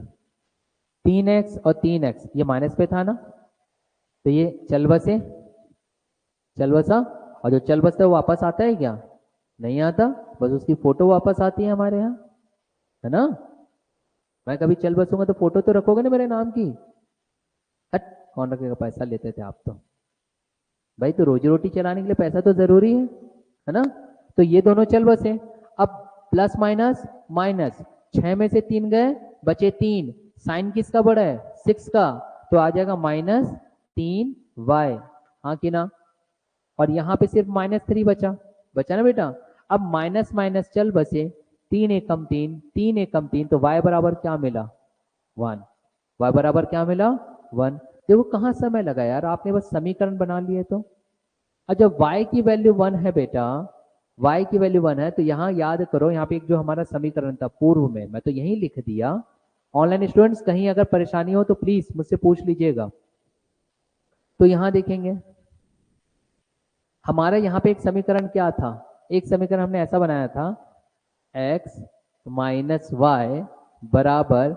3x और 3x ये माइनस पे था ना, तो ये चल बसे, चल बसा, और जो चल बसता है वो वापस आता है क्या? नहीं आता, बस उसकी फोटो वापस आती है हमारे यहाँ, है ना? मैं कभी चल बसूंगा तो फोटो तो रखोगे ना मेरे नाम की। हट, कौन रखेगा, पैसा लेते थे आप तो। भाई तो रोजी रोटी चलाने के लिए पैसा तो जरूरी है ना? तो ये दोनों चल बसे। अब प्लस माइनस माइनस, 6 में से 3 गए, बचे 3, साइन किसका बड़ा है? 6 का, तो आ जाएगा -3y। हाँ कि ना? और यहाँ पे सिर्फ -3 बचा, बचा ना बेटा? अब माइनस माइनस चल बसे, 3 एकम 3, 3 एकम 3, तो y बराबर क्या मिला? 1। y बराबर क्या मिला? 1। देखो कहाँ समय लगा यार, आपने बस समीकरण बना लिए तो। और जब y की वैल्यू 1 है बेटा, y की वैल्यू 1 है, तो यहाँ याद करो, यहाँ पे एक जो हमारा समीकरण था पूर्व में, मैं तो यही लिख दिया। ऑनलाइन स्टूडेंट्स कहीं अगर परेशानी हो तो प्लीज मुझसे पूछ लीजिएगा। तो यहाँ देखेंगे हमारा यहाँ पे एक समीकरण क्या था, एक समीकरण हमने ऐसा बनाया था, x माइनस वाई बराबर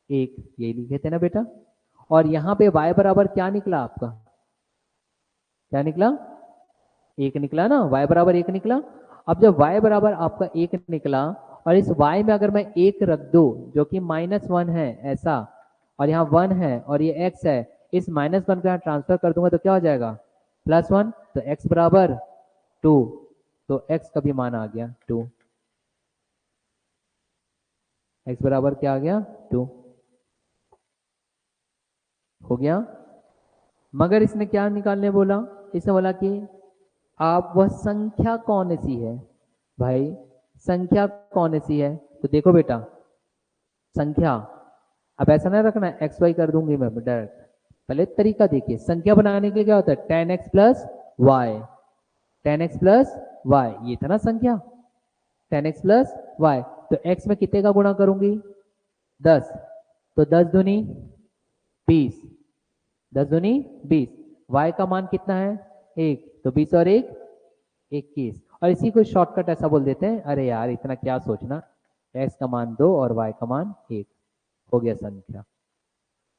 1, यही लिखे थे ना बेटा? और यहाँ पे y बराबर क्या निकला आपका? क्या निकला? 1 निकला ना, y बराबर 1 निकला। अब जब y बराबर आपका 1 निकला, और इस y में अगर मैं 1 रख दूं जो कि -1 है ऐसा, और यहाँ 1 है और ये x है, इस -1 को यहाँ ट्रांसफर कर दूंगा तो क्या हो जाएगा? +1, तो x बराबर 2, तो x का भी मान आ गया 2। x बराबर क्या आ गया? 2 हो गया। मगर इसने क्या निकालने बोला? इसने बोला कि आप वह संख्या कौन सी है भाई, संख्या कौन सी है? तो देखो बेटा संख्या, अब ऐसा ना रखना एक्स वाई कर दूंगी मैं डायरेक्ट, पहले तरीका देखिए। संख्या बनाने के लिए क्या होता है? 10x plus Y, 10x plus Y, ये था ना संख्या, 10x प्लस वाई। तो x में कितने का गुणा करूंगी? 10, तो 10 दूनी 20, 10 दूनी 20, y का मान कितना है? 1, तो 20 और 1 21। और इसी को शॉर्टकट ऐसा बोल देते हैं, अरे यार इतना क्या सोचना, x का मान 2 और y का मान 1, हो गया संख्या।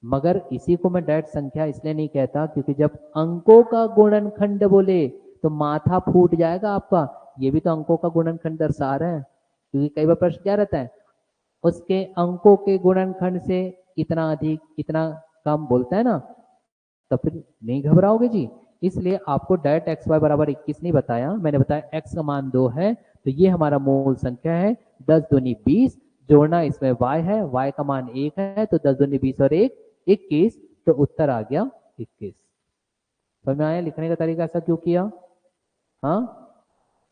मगर इसी को मैं डायरेक्ट संख्या इसलिए नहीं कहता क्योंकि जब अंकों का गुणनखंड बोले तो माथा फूट जाएगा आपका, ये भी तो अंकों का गुणनखंड दर्शा रहे हैं। क्योंकि कई बार प्रश्न क्या रहता है, उसके अंकों के गुणनखंड से इतना अधिक इतना कम बोलता है ना, तो फिर नहीं घबराओगे जी। इसलिए आपको डायरेक्ट एक्स वाई बराबर 21 नहीं बताया, मैंने बताया एक्स का मान 2 है तो ये हमारा मूल संख्या है, 10 दूनी 20, जोड़ना इसमें y है, y का मान 1 है, तो 10 दूनी 20 और 1 21, तो उत्तर आ गया 21। समझ में आया लिखने का तरीका ऐसा क्यों किया? हाँ,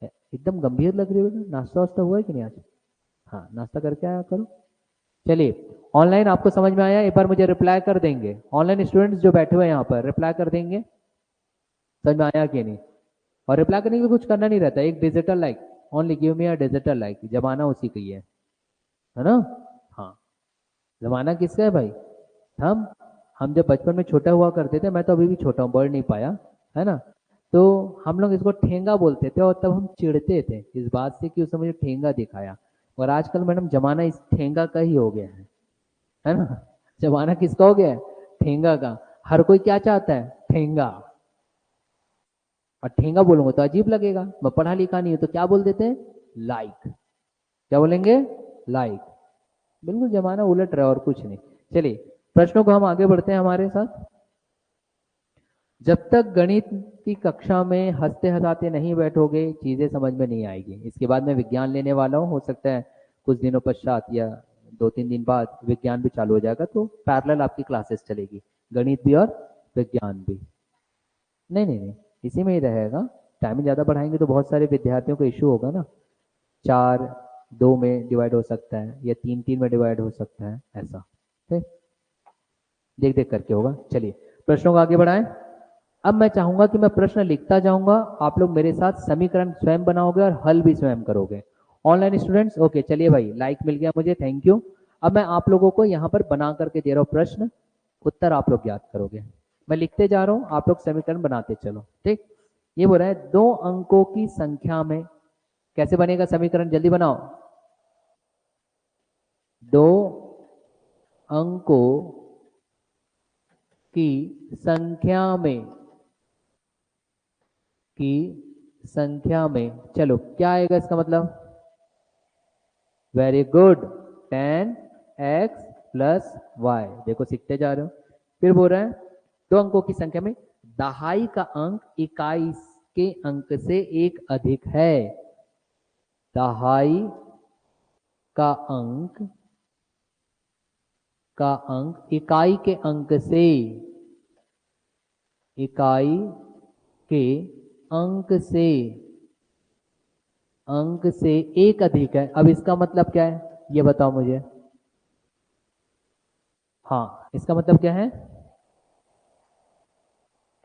एकदम गंभीर लग रही है। नाश्ता वास्ता हुआ है कि नहीं आज? हाँ, नाश्ता करके आया करो। चलिए, ऑनलाइन आपको समझ में आया? एक बार मुझे रिप्लाई कर देंगे, ऑनलाइन स्टूडेंट्स जो बैठे हुए हैं यहाँ पर रिप्लाई कर देंगे समझ में आया कि नहीं। और रिप्लाई करने के लिए कुछ करना नहीं रहता, एक digital like, only give me a digital like, जमाना उसी का ही है ना? हाँ, जमाना किसका है भाई? हम हम जब बचपन में छोटा हुआ करते थे, मैं तो अभी भी छोटा हूँ, बढ़ नहीं पाया, है ना? तो हम लोग इसको ठेंगा बोलते थे और तब हम चिढ़ते थे इस बात से कि उसने मुझे ठेंगा दिखाया। और आजकल मैडम जमाना इस ठेंगा का ही हो गया है ना? जमाना किसका हो गया है? ठेंगा का। हर कोई क्या चाहता है? ठेंगा। और ठेंगा बोलूंगा तो अजीब लगेगा, मैं पढ़ा लिखा नहीं हूं तो क्या बोल देते हैं? लाइक। क्या बोलेंगे? लाइक। बिल्कुल जमाना उलट रहा है और कुछ नहीं। चलिए प्रश्नों को हम आगे बढ़ते हैं हमारे साथ। जब तक गणित की कक्षा में हंसते हंसाते नहीं बैठोगे चीजें समझ में नहीं आएगी। इसके बाद मैं विज्ञान लेने वाला हूँ, हो सकता है कुछ दिनों पश्चात या 2-3 दिन बाद विज्ञान भी चालू हो जाएगा, तो पैरेलल आपकी क्लासेस चलेगी, गणित भी और विज्ञान भी। नहीं नहीं नहीं, इसी में ही रहेगा। टाइमिंग ज़्यादा बढ़ाएंगे तो बहुत सारे विद्यार्थियों को इशू होगा ना, 4-2 में डिवाइड हो सकता है या 3-3 में डिवाइड हो सकता है, ऐसा ठीक देख देख करके होगा। चलिए प्रश्नों को आगे बढ़ाएं। अब मैं चाहूंगा कि मैं प्रश्न लिखता जाऊंगा, आप लोग मेरे साथ समीकरण स्वयं बनाओगे और हल भी स्वयं करोगे। ऑनलाइन स्टूडेंट्स ओके, चलिए भाई लाइक मिल गया मुझे, थैंक यू। अब मैं आप लोगों को यहाँ पर बना करके दे रहा हूँ प्रश्न, उत्तर आप लोग याद करोगे। मैं लिखते जा रहा हूँ, आप लोग समीकरण बनाते चलो, ठीक। ये बोल रहा है 2 अंकों की संख्या में, कैसे बनेगा समीकरण, जल्दी बनाओ। 2 अंकों की संख्या में, की संख्या में, चलो क्या आएगा इसका मतलब, very good, 10x plus Y. देखो सीखते जा रहे हो। फिर बोल रहा है 2 अंकों की संख्या में दहाई का अंक इकाई के अंक से एक अधिक है। दहाई का अंक इकाई के अंक से, इकाई के अंक से एक अधिक है। अब इसका मतलब क्या है ये बताओ मुझे। हाँ, इसका मतलब क्या है,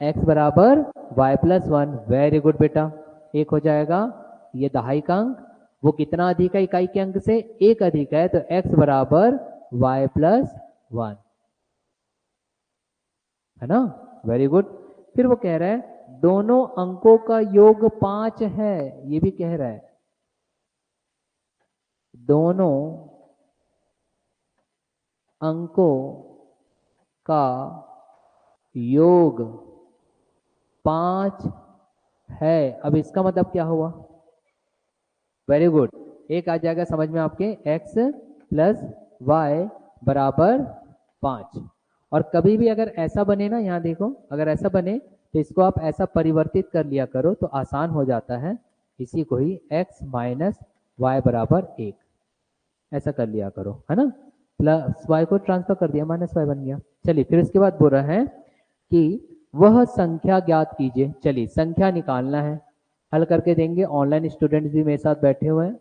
x बराबर y प्लस 1। वेरी गुड बेटा, एक हो जाएगा। ये दहाई का अंक वो कितना अधिक है इकाई के अंक से, एक अधिक है, तो x बराबर y प्लस 1, है ना। Very good. फिर वो कह रहा है दोनों अंकों का योग 5 है, ये भी कह रहा है दोनों अंकों का योग 5 है। अब इसका मतलब क्या हुआ, वेरी गुड, एक आ जाएगा समझ में आपके, x प्लस वाई बराबर 5। और कभी भी अगर ऐसा बने ना, यहाँ देखो, अगर ऐसा बने तो इसको आप ऐसा परिवर्तित कर लिया करो तो आसान हो जाता है। इसी को ही x माइनस वाई बराबर 1 ऐसा कर लिया करो, है ना। प्लस वाई को ट्रांसफर कर दिया, माइनस वाई बन गया। चलिए फिर इसके बाद बोल रहा है कि वह संख्या ज्ञात कीजिए। चलिए संख्या निकालना है, हल करके देंगे। ऑनलाइन स्टूडेंट्स भी मेरे साथ बैठे हुए हैं,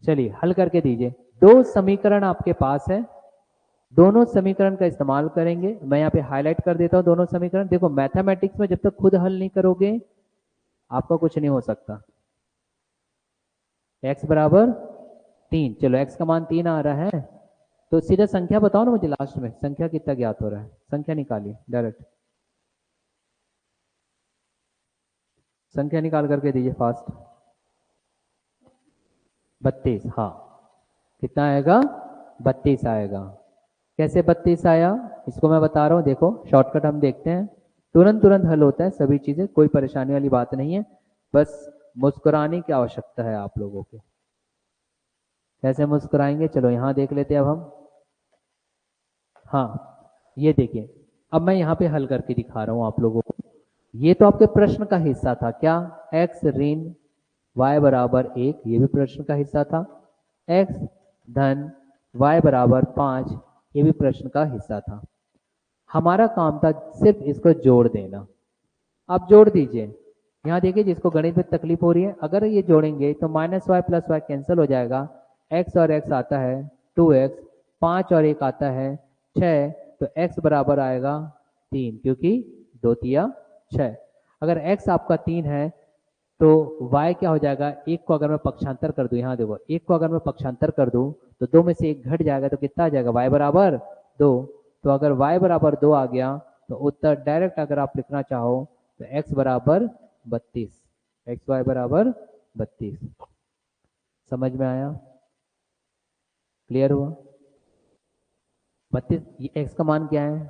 चलिए हल करके दीजिए। 2 समीकरण आपके पास है, दोनों समीकरण का इस्तेमाल करेंगे। मैं यहाँ पे हाईलाइट कर देता हूँ दोनों समीकरण। देखो मैथमेटिक्स में जब तक खुद हल नहीं करोगे आपका कुछ नहीं हो सकता। x बराबर 3, चलो x का मान 3 आ रहा है, तो सीधा संख्या बताओ ना मुझे, लास्ट में संख्या कितना ज्ञात हो रहा है, संख्या निकालिए डायरेक्ट, संख्या निकाल करके दीजिए फास्ट। 32, हाँ कितना आएगा, 32 आएगा। कैसे 32 आया इसको मैं बता रहा हूँ, देखो शॉर्टकट हम देखते हैं, तुरंत तुरंत हल होता है सभी चीजें, कोई परेशानी वाली बात नहीं है, बस मुस्कुराने की आवश्यकता है आप लोगों के। कैसे मुस्कुराएंगे चलो यहाँ देख लेते हैं अब हम। हाँ ये देखिए, अब मैं यहाँ पे हल करके दिखा रहा हूँ आप लोगों को। ये तो आपके प्रश्न का हिस्सा था, क्या, x ऋण y बराबर 1, ये भी प्रश्न का हिस्सा था। x धन y बराबर 5, ये भी प्रश्न का हिस्सा था। हमारा काम था सिर्फ इसको जोड़ देना। आप जोड़ दीजिए, यहाँ देखिए जिसको गणित में तकलीफ हो रही है, अगर ये जोड़ेंगे तो minus y plus y cancel हो जाएगा, x और x आता है 2x, 5 और 1 आता है 6, तो x बराबर आएगा 3, क्योंकि 2 तिया 6। अगर x आपका 3 है तो y क्या हो जाएगा, 1 को अगर मैं पक्षांतर कर दूं, यहाँ देखो 1 को अगर मैं पक्षांतर कर दूं तो 2 में से 1 घट जाएगा, तो कितना आ जाएगा, y बराबर 2। तो अगर y बराबर 2 आ गया तो उत्तर डायरेक्ट अगर आप लिखना चाहो तो x बराबर 32, एक्स वाई बराबर 32। समझ में आया, क्लियर हुआ। 32, x का मान क्या है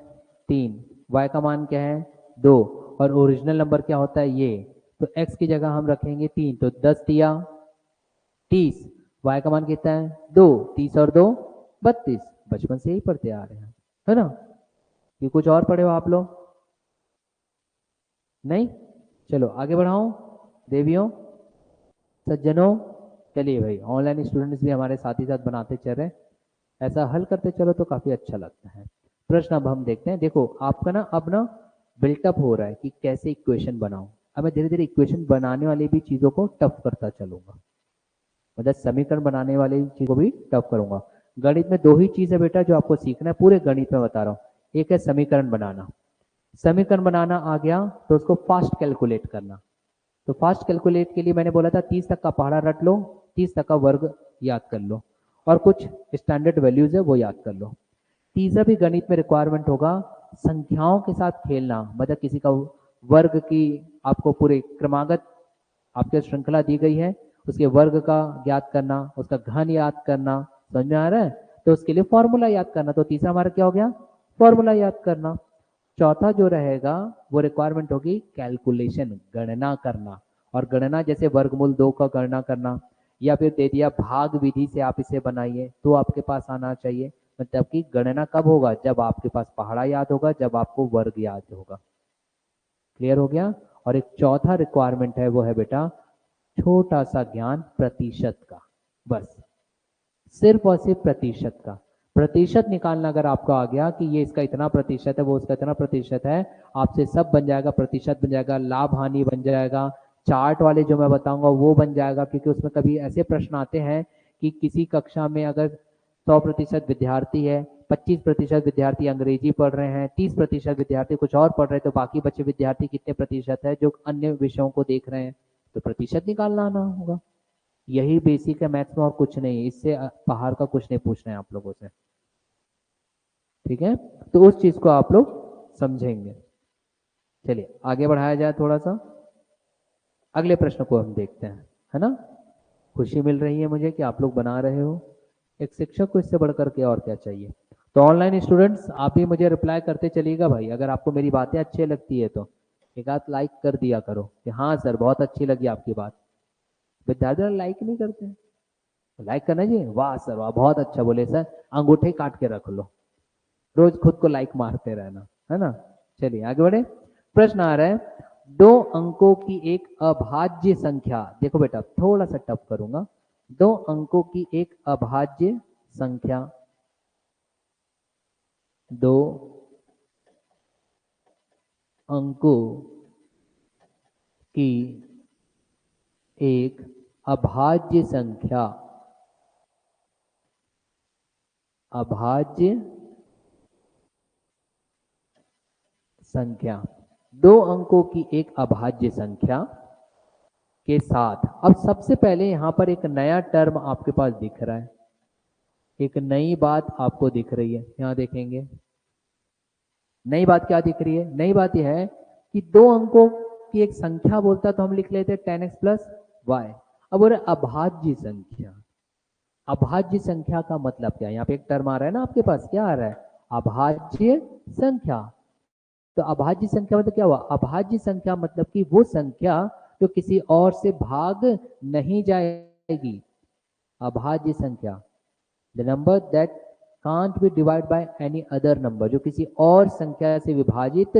3, y का मान क्या है 2, और ओरिजिनल नंबर क्या होता है ये, तो x की जगह हम रखेंगे 3, तो 10 तिया 30, y का मान कितना है 2, 30 और 2 32, बचपन से ही पढ़ते आ रहे हैं, है ना। ये कुछ और पढ़े हो आप लोग, नहीं, चलो आगे बढ़ाओ देवियों सज्जनों। चलिए भाई ऑनलाइन स्टूडेंट्स भी हमारे साथ ही साथ बनाते चल रहे, ऐसा हल करते चलो तो काफी अच्छा लगता है। प्रश्न अब हम देखते हैं, देखो आपका ना अब ना बिल्टअप हो रहा है कि कैसे इक्वेशन बनाऊं। अब मैं धीरे धीरे इक्वेशन बनाने वाली भी चीजों को टफ करता चलूंगा, मतलब समीकरण बनाने वाली चीज को भी टफ करूंगा। गणित में 2 ही चीज है बेटा जो आपको सीखना है, पूरे गणित में बता रहा हूँ। एक है समीकरण बनाना, समीकरण बनाना आ गया तो उसको फास्ट कैलकुलेट करना। तो फास्ट कैलकुलेट के लिए मैंने बोला था 30 तक का पहाड़ा रट लो, 30 तक का वर्ग याद कर लो, और कुछ स्टैंडर्ड वैल्यूज है वो याद कर लो। तीसरा भी गणित में रिक्वायरमेंट होगा संख्याओं के साथ खेलना, मतलब किसी का वर्ग की आपको पूरे क्रमागत आपके श्रृंखला दी गई है, उसके वर्ग का ज्ञात करना, उसका घन याद करना, समझ में आ रहा है? तो उसके लिए फॉर्मूला याद करना। तो तीसरा हमारा क्या हो गया? फॉर्मूला याद करना। चौथा जो रहेगा वो रिक्वायरमेंट होगी कैलकुलेशन, गणना करना। और गणना जैसे वर्गमूल 2 का गणना करना, या फिर दे दिया भाग विधि से आप इसे बनाइए, तो आपके पास आना चाहिए। मतलब कि गणना कब होगा? जब आपके पास पहाड़ा याद होगा, जब आपको वर्ग याद होगा। क्लियर हो गया? और एक चौथा रिक्वायरमेंट है, वो है बेटा छोटा सा ज्ञान प्रतिशत का। बस सिर्फ और सिर्फ प्रतिशत का। प्रतिशत निकालना अगर आपको आ गया कि ये इसका इतना प्रतिशत है, वो उसका इतना प्रतिशत है, आपसे सब बन जाएगा। प्रतिशत बन जाएगा, लाभ हानि बन जाएगा, चार्ट वाले जो मैं बताऊंगा वो बन जाएगा। क्योंकि उसमें कभी ऐसे प्रश्न आते हैं कि किसी कक्षा में अगर 100% विद्यार्थी है, 25% विद्यार्थी अंग्रेजी पढ़ रहे हैं, 30% विद्यार्थी कुछ और पढ़ रहे हैं, तो बाकी बचे विद्यार्थी कितने प्रतिशत है जो अन्य विषयों को देख रहे हैं? तो प्रतिशत निकालना आना होगा। यही बेसिक है मैथ्स में और कुछ नहीं। इससे बाहर का कुछ नहीं पूछना है आप लोगों से। ठीक है? तो उस चीज को आप लोग समझेंगे। चलिए आगे बढ़ाया जाए थोड़ा सा। अगले प्रश्न को हम देखते हैं, है ना? खुशी मिल रही है मुझे कि आप लोग बना रहे हो। एक शिक्षक को इससे बढ़कर के और क्या चाहिए। तो ऑनलाइन स्टूडेंट्स आप भी मुझे रिप्लाई करते चलिएगा भाई। अगर आपको मेरी बातें अच्छी लगती है तो एक आध लाइक कर दिया करो कि हाँ सर बहुत अच्छी लगी आपकी बात। विद्यार्थी लाइक नहीं करते हैं, लाइक करना चाहिए। वाह सर वाह, बहुत अच्छा बोले सर, अंगूठे काट के रख लो। रोज खुद को लाइक मारते रहना, है ना? चलिए आगे बढ़े। प्रश्न आ रहा है, 2 अंकों की एक अभाज्य संख्या। देखो बेटा थोड़ा सा टफ करूंगा। 2 अंकों की एक अभाज्य संख्या, 2 अंकों की एक अभाज्य संख्या, अभाज्य संख्या, 2 अंकों की एक अभाज्य संख्या के साथ। अब सबसे पहले यहां पर एक नया टर्म आपके पास दिख रहा है, एक नई बात आपको दिख रही है। यहां देखेंगे नई बात क्या दिख रही है। नई बात यह है कि 2 अंकों की एक संख्या बोलता तो हम लिख लेते 10x प्लस वाई। अब बोले अभाज्य संख्या। अभाज्य संख्या का मतलब क्या है? यहाँ पे एक टर्म आ रहा है ना आपके पास, क्या आ रहा है? अभाज्य संख्या। तो अभाज्य संख्या मतलब क्या हुआ? अभाज्य संख्या मतलब कि वो संख्या जो किसी और से भाग नहीं जाएगी। अभाज्य संख्या, the number that can't be divide by any other number, जो किसी और संख्या से विभाजित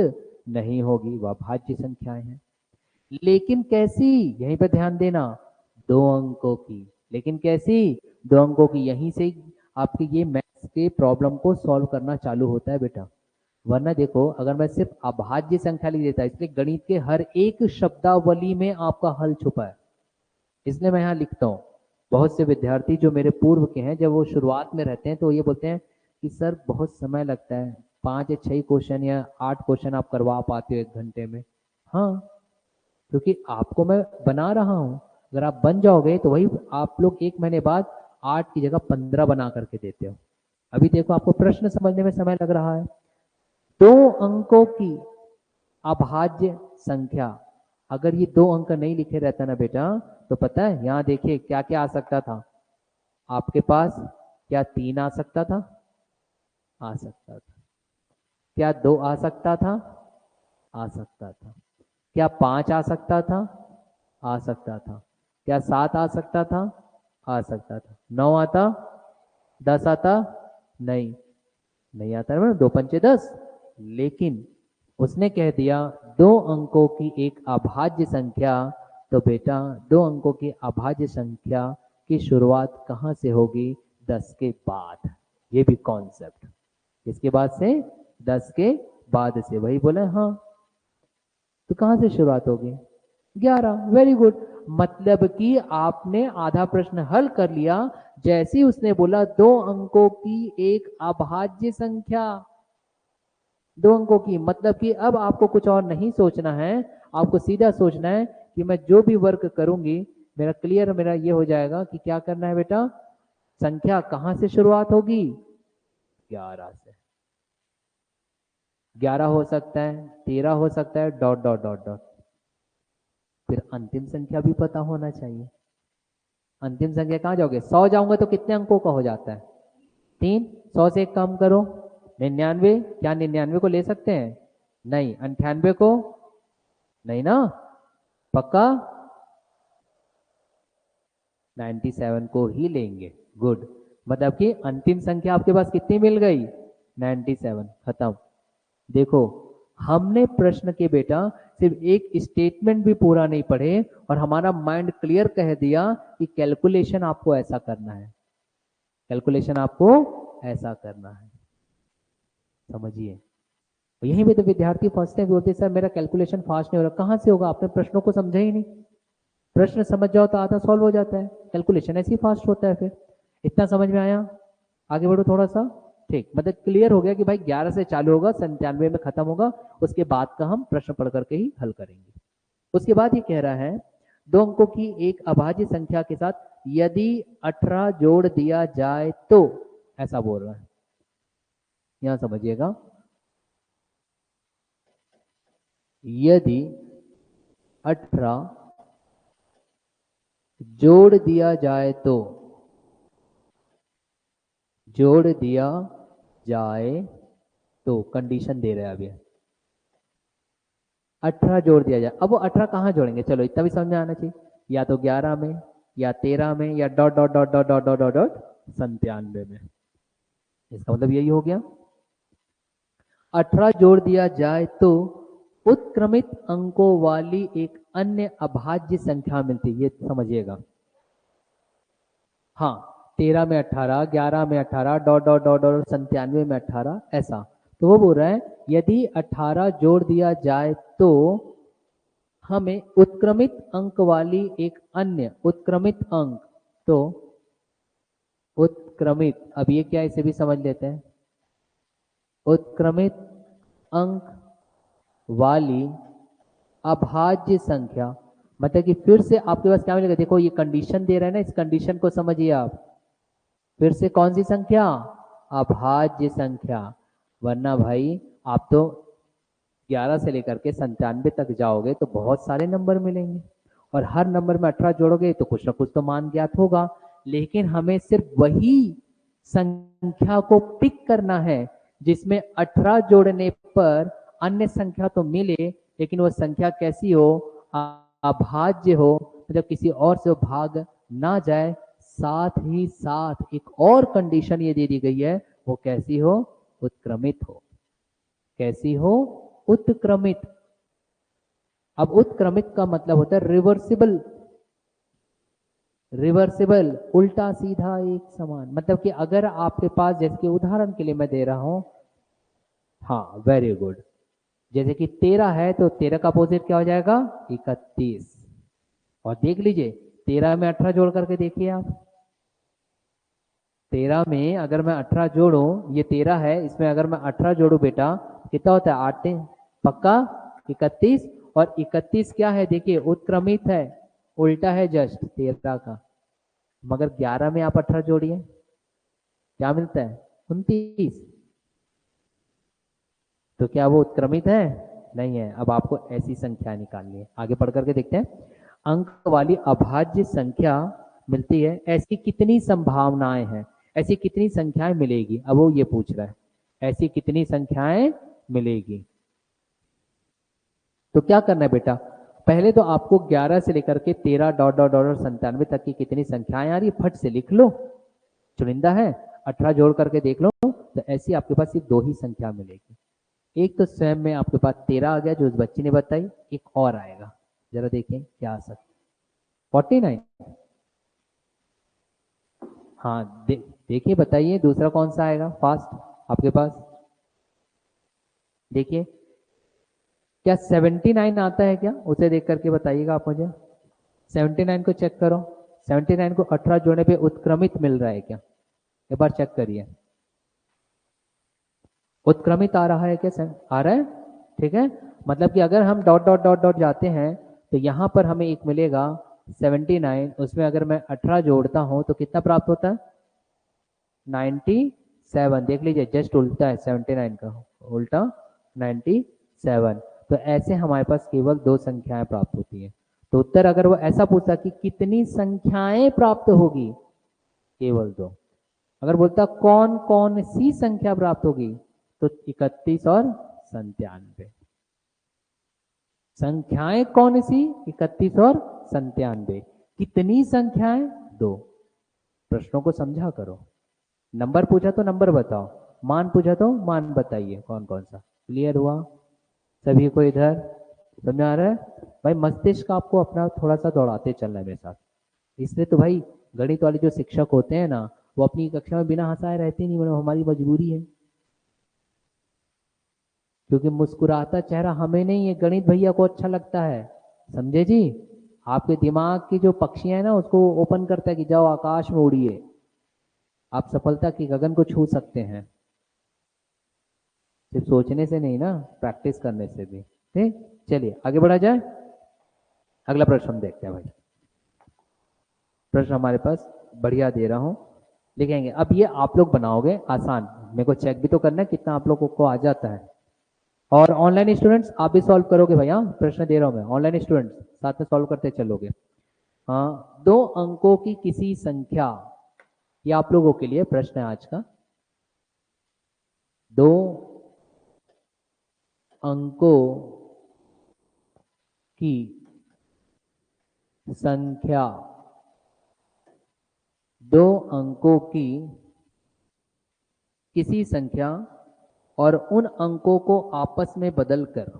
नहीं होगी, वह अभाज्य संख्याएं हैं। लेकिन कैसी? यहीं पर ध्यान देना, 2 अंकों की। लेकिन कैसी? 2 अंकों की। यहीं से आपके ये मैथ्स के प्रॉब्लम को सॉल्व करना चालू होता है बेटा। वरना देखो अगर मैं सिर्फ अभाज्य संख्या लिख देता, इसलिए गणित के हर एक शब्दावली में आपका हल छुपा है, इसलिए मैं यहाँ लिखता हूँ। बहुत से विद्यार्थी जो मेरे पूर्व के हैं, जब वो शुरुआत में रहते हैं तो ये बोलते हैं कि सर बहुत समय लगता है, 5 या 6 क्वेश्चन या 8 क्वेश्चन आप करवा पाते हो 1 घंटे में। हाँ, क्योंकि आपको मैं बना रहा हूँ। अगर आप बन जाओगे तो वही आप लोग 1 महीने बाद 8 की जगह 15 बना करके देते हो। अभी देखो आपको प्रश्न समझने में समय लग रहा है। 2 अंकों की अभाज्य संख्या, अगर ये 2 अंक नहीं लिखे रहता ना बेटा, तो पता है यहाँ देखिए क्या क्या आ सकता था आपके पास। क्या 3 आ सकता था? आ सकता था। क्या 2 आ सकता था? आ सकता था। क्या 5 आ सकता था? आ सकता था। क्या 7 आ सकता था? आ सकता था। 9 आता? 10 आता? नहीं, नहीं आता है। 2 पंचे 10। लेकिन उसने कह दिया 2 अंकों की एक अभाज्य संख्या, तो बेटा 2 अंकों की अभाज्य संख्या की शुरुआत कहाँ से होगी? 10 के बाद। ये भी कॉन्सेप्ट, इसके बाद से 10 के बाद से, वही बोले हाँ। तो कहां से शुरुआत होगी? 11। Very good. मतलब कि आपने आधा प्रश्न हल कर लिया जैसे ही उसने बोला 2 अंकों की एक अभाज्य संख्या। 2 अंकों की, मतलब कि अब आपको कुछ और नहीं सोचना है, आपको सीधा सोचना है कि मैं जो भी वर्क करूंगी, मेरा क्लियर, मेरा ये हो जाएगा कि क्या करना है बेटा, संख्या कहां से शुरुआत होगी? 11 से। 11 हो सकता है, 13 हो सकता है, डॉट डॉट डॉट डॉट। फिर अंतिम संख्या भी पता होना चाहिए। अंतिम संख्या कहाँ जाओगे? 100 जाऊंगा तो कितने अंकों का हो जाता है? 3। 100 से एक कम करो, 99। क्या 99 को ले सकते हैं? नहीं। 98 को? नहीं ना, पक्का? 97 को ही लेंगे। गुड। मतलब कि अंतिम संख्या आपके पास कितनी मिल गई? 97। खत्म। देखो, हमने प्रश्न के बेटा सिर्फ एक स्टेटमेंट भी पूरा नहीं पढ़े और हमारा माइंड क्लियर कह दिया कि कैलकुलेशन आपको ऐसा करना है, कैलकुलेशन आपको ऐसा करना है। समझिए, यहीं पे तो विद्यार्थी फंसते हैं, बोलते सर मेरा कैलकुलेशन फास्ट नहीं हो रहा। कहाँ से होगा? आपने प्रश्नों को समझा ही नहीं। प्रश्न समझ जाओ तो आधा सॉल्व हो जाता है, कैलकुलेशन ऐसे ही फास्ट होता है। फिर इतना समझ में आया? आगे बढ़ो थोड़ा सा। ठीक, मतलब क्लियर हो गया कि भाई 11 से चालू होगा, 97 में खत्म होगा, उसके बाद का हम प्रश्न पढ़ करके ही हल करेंगे। उसके बाद ये कह रहा है 2 अंकों की एक अभाज्य संख्या के साथ यदि 18 जोड़ दिया जाए तो, ऐसा बोल रहा है। यहां समझिएगा, यदि 18 जोड़ दिया जाए तो, जोड़ दिया जाए तो कंडीशन दे रहा है अभी। 18 जोड़ दिया जाए, अब वो 18 कहाँ जोड़ेंगे? चलो इतना भी समझ में आना चाहिए। या तो 11 में, या 13 में, या dot dot dot dot dot dot dot dot 97 में। इसका मतलब यही हो गया। 18 जोड़ दिया जाए तो उत्क्रमित अंकों वाली एक अन्य अभाज्य संख्या मिलती है, ये समझिएगा। हाँ, 13 में 18, 11 में 18, डॉट डॉट डॉट डॉट 97 में 18, ऐसा। तो वो बोल रहा है यदि 18 जोड़ दिया जाए तो हमें उत्क्रमित अंक वाली एक अन्य उत्क्रमित अंक, तो उत्क्रमित, अब ये क्या, इसे भी समझ लेते हैं। उत्क्रमित अंक वाली अभाज्य संख्या, मतलब कि फिर से आपके पास क्या मिलेगा? देखो ये कंडीशन दे रहा है ना, इस कंडीशन को समझिए आप। फिर से कौन सी संख्या? अभाज्य संख्या। वरना भाई आप तो 11 से लेकर के 97 तक जाओगे तो बहुत सारे नंबर मिलेंगे, और हर नंबर में 18 जोड़ोगे तो कुछ ना कुछ तो मान ज्ञात होगा। लेकिन हमें सिर्फ वही संख्या को पिक करना है जिसमें 18 जोड़ने पर अन्य संख्या तो मिले, लेकिन वो संख्या कैसी हो? अभाज्य हो, मतलब किसी और से भाग ना जाए। साथ ही साथ एक और कंडीशन ये दे दी गई है, वो कैसी हो? उत्क्रमित हो। कैसी हो? उत्क्रमित। अब उत्क्रमित का मतलब होता है रिवर्सिबल। रिवर्सिबल, उल्टा सीधा एक समान। मतलब कि अगर आपके पास, जैसे कि उदाहरण के लिए मैं दे रहा हूं, हाँ वेरी गुड, जैसे कि 13 है तो 13 का अपोजिट क्या हो जाएगा? 31। और देख लीजिए 13 में 18 जोड़ करके देखिए आप। 13 में अगर मैं 18 जोड़ूं, ये 13 है, इसमें अगर मैं 18 जोड़ू बेटा, कितना होता है? 8 पक्का 31। और 31 क्या है? देखिए उत्क्रमित है, उल्टा है जस्ट 13 का। मगर 11 में आप 18 जोड़िए, क्या मिलता है? 29। तो क्या वो उत्क्रमित है? नहीं है। अब आपको ऐसी संख्या निकालनी है। आगे पढ़ करके देखते हैं। अंक वाली अभाज्य संख्या मिलती है, ऐसी कितनी संभावनाएं हैं? ऐसी कितनी संख्याएं मिलेगी? अब वो ये पूछ रहा है, ऐसी कितनी संख्याएं मिलेगी। तो क्या करना है बेटा? पहले तो आपको 11 से लेकर के 13 डॉट डॉट डॉट 97 तक की कितनी संख्याएं आ रही है फट से लिख लो। चुनिंदा है, 18 जोड़ करके देख लो, तो ऐसी आपके पास सिर्फ 2 ही संख्या मिलेगी। एक तो स्वयं में आपके पास 13 आ गया जो उस बच्ची ने बताई, एक और आएगा, जरा देखें क्या आ सकता। 49। हाँ देखिए, बताइए दूसरा कौन सा आएगा फास्ट आपके पास? देखिए क्या 79 आता है क्या? उसे देख करके बताइएगा आप मुझे। 79 को चेक करो, 79 को 18 जोड़ने पे उत्क्रमित मिल रहा है क्या? एक बार चेक करिए, उत्क्रमित आ रहा है क्या? आ रहा है, ठीक है। मतलब कि अगर हम डॉट डॉट डॉट डॉट जाते हैं तो यहाँ पर हमें एक मिलेगा 79, उसमें अगर मैं 18 जोड़ता हूँ तो कितना प्राप्त होता है? 97। देख लीजिए जस्ट उल्टा है 79 का, उल्टा 97। तो ऐसे हमारे पास केवल 2 संख्याएं प्राप्त होती हैं। तो उत्तर अगर वो ऐसा पूछता कि कितनी संख्याएं प्राप्त होगी, केवल दो। अगर बोलता कौन कौन सी संख्या प्राप्त होगी, तो 31 और 97। संख्याएं कौन सी, 31 और 97। कितनी संख्याएं, दो। प्रश्नों को समझा करो। नंबर पूछा तो नंबर बताओ, मान पूछा तो मान बताइए कौन कौन सा। क्लियर हुआ सभी को? इधर समझ आ रहा है भाई? मस्तिष्क आपको अपना थोड़ा सा दौड़ाते चलना है मेरे साथ। इसलिए तो भाई गणित वाले जो शिक्षक होते हैं ना, वो अपनी कक्षा में बिना हंसाए रहते नहीं, मतलब हमारी मजबूरी है। क्योंकि मुस्कुराता चेहरा हमें नहीं है, गणित भैया को अच्छा लगता है। समझे जी? आपके दिमाग की जो पक्षियां है ना, उसको ओपन करता है कि जाओ आकाश में उड़िए। आप सफलता की गगन को छू सकते हैं, सिर्फ सोचने से नहीं ना, प्रैक्टिस करने से भी। ठीक, चलिए आगे बढ़ा जाए। अगला प्रश्न हम देखते हैं भाई। प्रश्न हमारे पास बढ़िया दे रहा हूं, लिखेंगे। अब ये आप लोग बनाओगे आसान, मेरे को चेक भी तो करना है कितना आप लोगों को आ जाता है। और ऑनलाइन स्टूडेंट्स आप भी सॉल्व करोगे भैया, प्रश्न दे रहा हूं मैं। ऑनलाइन स्टूडेंट्स साथ में सॉल्व करते चलोगे। हाँ, 2 अंकों की किसी संख्या, ये आप लोगों के लिए प्रश्न है आज का। 2 अंकों की संख्या, 2 अंकों की किसी संख्या और उन अंकों को आपस में बदलकर,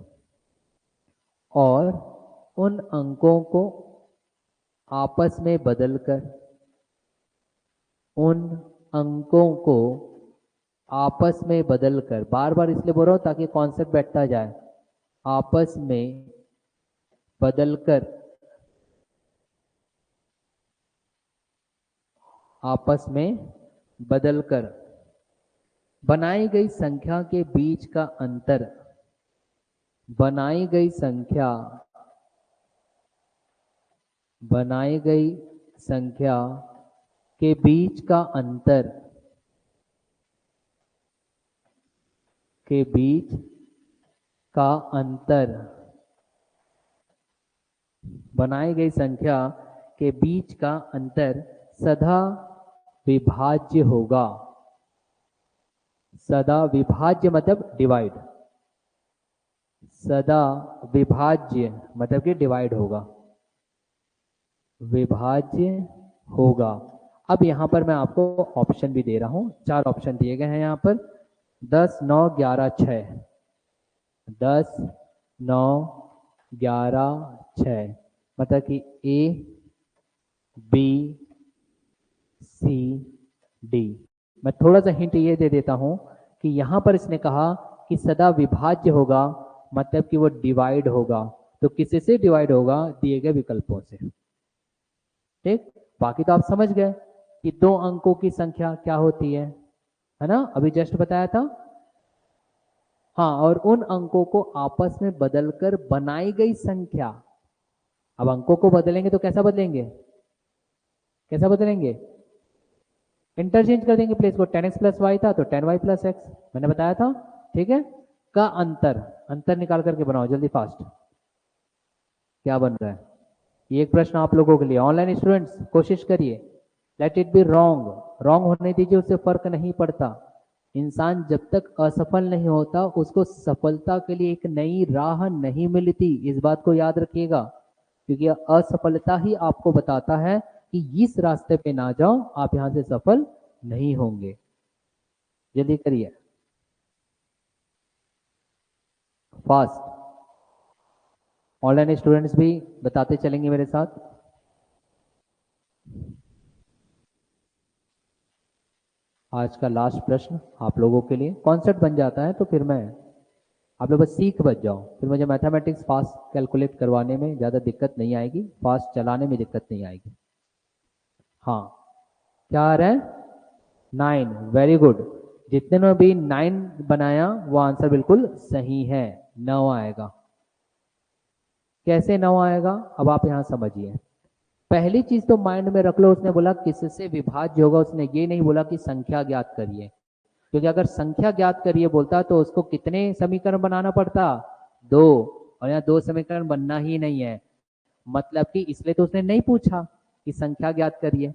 और उन अंकों को आपस में बदलकर, उन अंकों को आपस में बदलकर, बार बार इसलिए बोल रहा हूं ताकि कॉन्सेप्ट बैठता जाए। आपस में बदलकर, आपस में बदलकर बनाई गई संख्या के बीच का अंतर, बनाई गई संख्या, बनाई गई संख्या के बीच का अंतर, के बीच का अंतर, बनाई गई संख्या के बीच का अंतर सदा विभाज्य होगा। सदा विभाज्य मतलब डिवाइड, सदा विभाज्य मतलब कि डिवाइड होगा, विभाज्य होगा। अब यहां पर मैं आपको ऑप्शन भी दे रहा हूं, 4 ऑप्शन दिए गए हैं यहां पर। 10, 9, 11, 6। 10, 9, 11, 6 मतलब कि ए, बी, सी, डी। मैं थोड़ा सा हिंट ये दे देता हूं कि यहां पर इसने कहा कि सदा विभाज्य होगा, मतलब कि वो डिवाइड होगा। तो किसी से डिवाइड होगा? दिए गए विकल्पों से। ठीक, बाकी तो आप समझ गए कि 2 अंकों की संख्या क्या होती है ना, अभी जस्ट बताया था। हाँ, और उन अंकों को आपस में बदलकर बनाई गई संख्या। अब अंकों को बदलेंगे तो कैसा बदलेंगे, कैसा बदलेंगे? इंटरचेंज कर देंगे प्लेस को। 10x प्लस वाई था तो 10y प्लस एक्स, मैंने बताया था। ठीक है, का अंतर, अंतर निकाल करके बनाओ जल्दी फास्ट। क्या बन रहा है? ये एक प्रश्न आप लोगों के लिए। ऑनलाइन स्टूडेंट्स कोशिश करिए। Let it be wrong, wrong होने दीजिए, उससे फर्क नहीं पड़ता। इंसान जब तक असफल नहीं होता, उसको सफलता के लिए एक नई राह नहीं मिलती। इस बात को याद रखिएगा, क्योंकि असफलता ही आपको बताता है कि इस रास्ते पे ना जाओ, आप यहां से सफल नहीं होंगे। जल्दी करिए फास्ट। ऑनलाइन स्टूडेंट्स भी बताते चलेंगे मेरे साथ। आज का लास्ट प्रश्न आप लोगों के लिए, कॉन्सेप्ट बन जाता है तो फिर मैं, आप लोग बस सीख बच जाओ, फिर मुझे मैथमेटिक्स फास्ट कैलकुलेट करवाने में ज़्यादा दिक्कत नहीं आएगी, फास्ट चलाने में दिक्कत नहीं आएगी। हाँ, क्या आ रहा है? 9, वेरी गुड। जितने ने भी 9 बनाया वो आंसर बिल्कुल सही है, 9 आएगा। कैसे 9 आएगा, अब आप यहां समझिए। पहली चीज तो माइंड में रख लो, उसने बोला किससे विभाज्य होगा, उसने ये नहीं बोला कि संख्या ज्ञात करिए। क्योंकि अगर संख्या ज्ञात करिए बोलता तो उसको कितने समीकरण बनाना पड़ता? 2, और यहाँ 2 समीकरण बनना ही नहीं है। मतलब कि इसलिए तो उसने नहीं पूछा कि संख्या ज्ञात करिए,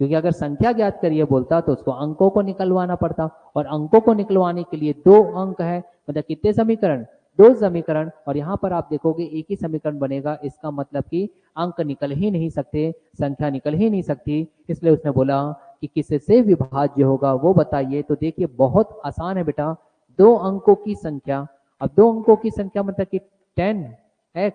क्योंकि अगर संख्या ज्ञात करिए बोलता तो उसको अंकों को निकलवाना पड़ता, और अंकों को निकलवाने के लिए दो अंक है, मतलब कितने समीकरण, दो समीकरण, और यहाँ पर आप देखोगे एक ही समीकरण बनेगा, इसका मतलब कि अंक निकल ही नहीं सकते, संख्या निकल ही नहीं सकती, इसलिए उसने बोला कि किससे विभाज्य होगा वो बताइए। तो देखिए बहुत आसान है बेटा, दो अंकों की संख्या, अब दो अंकों की संख्या मतलब कि 10x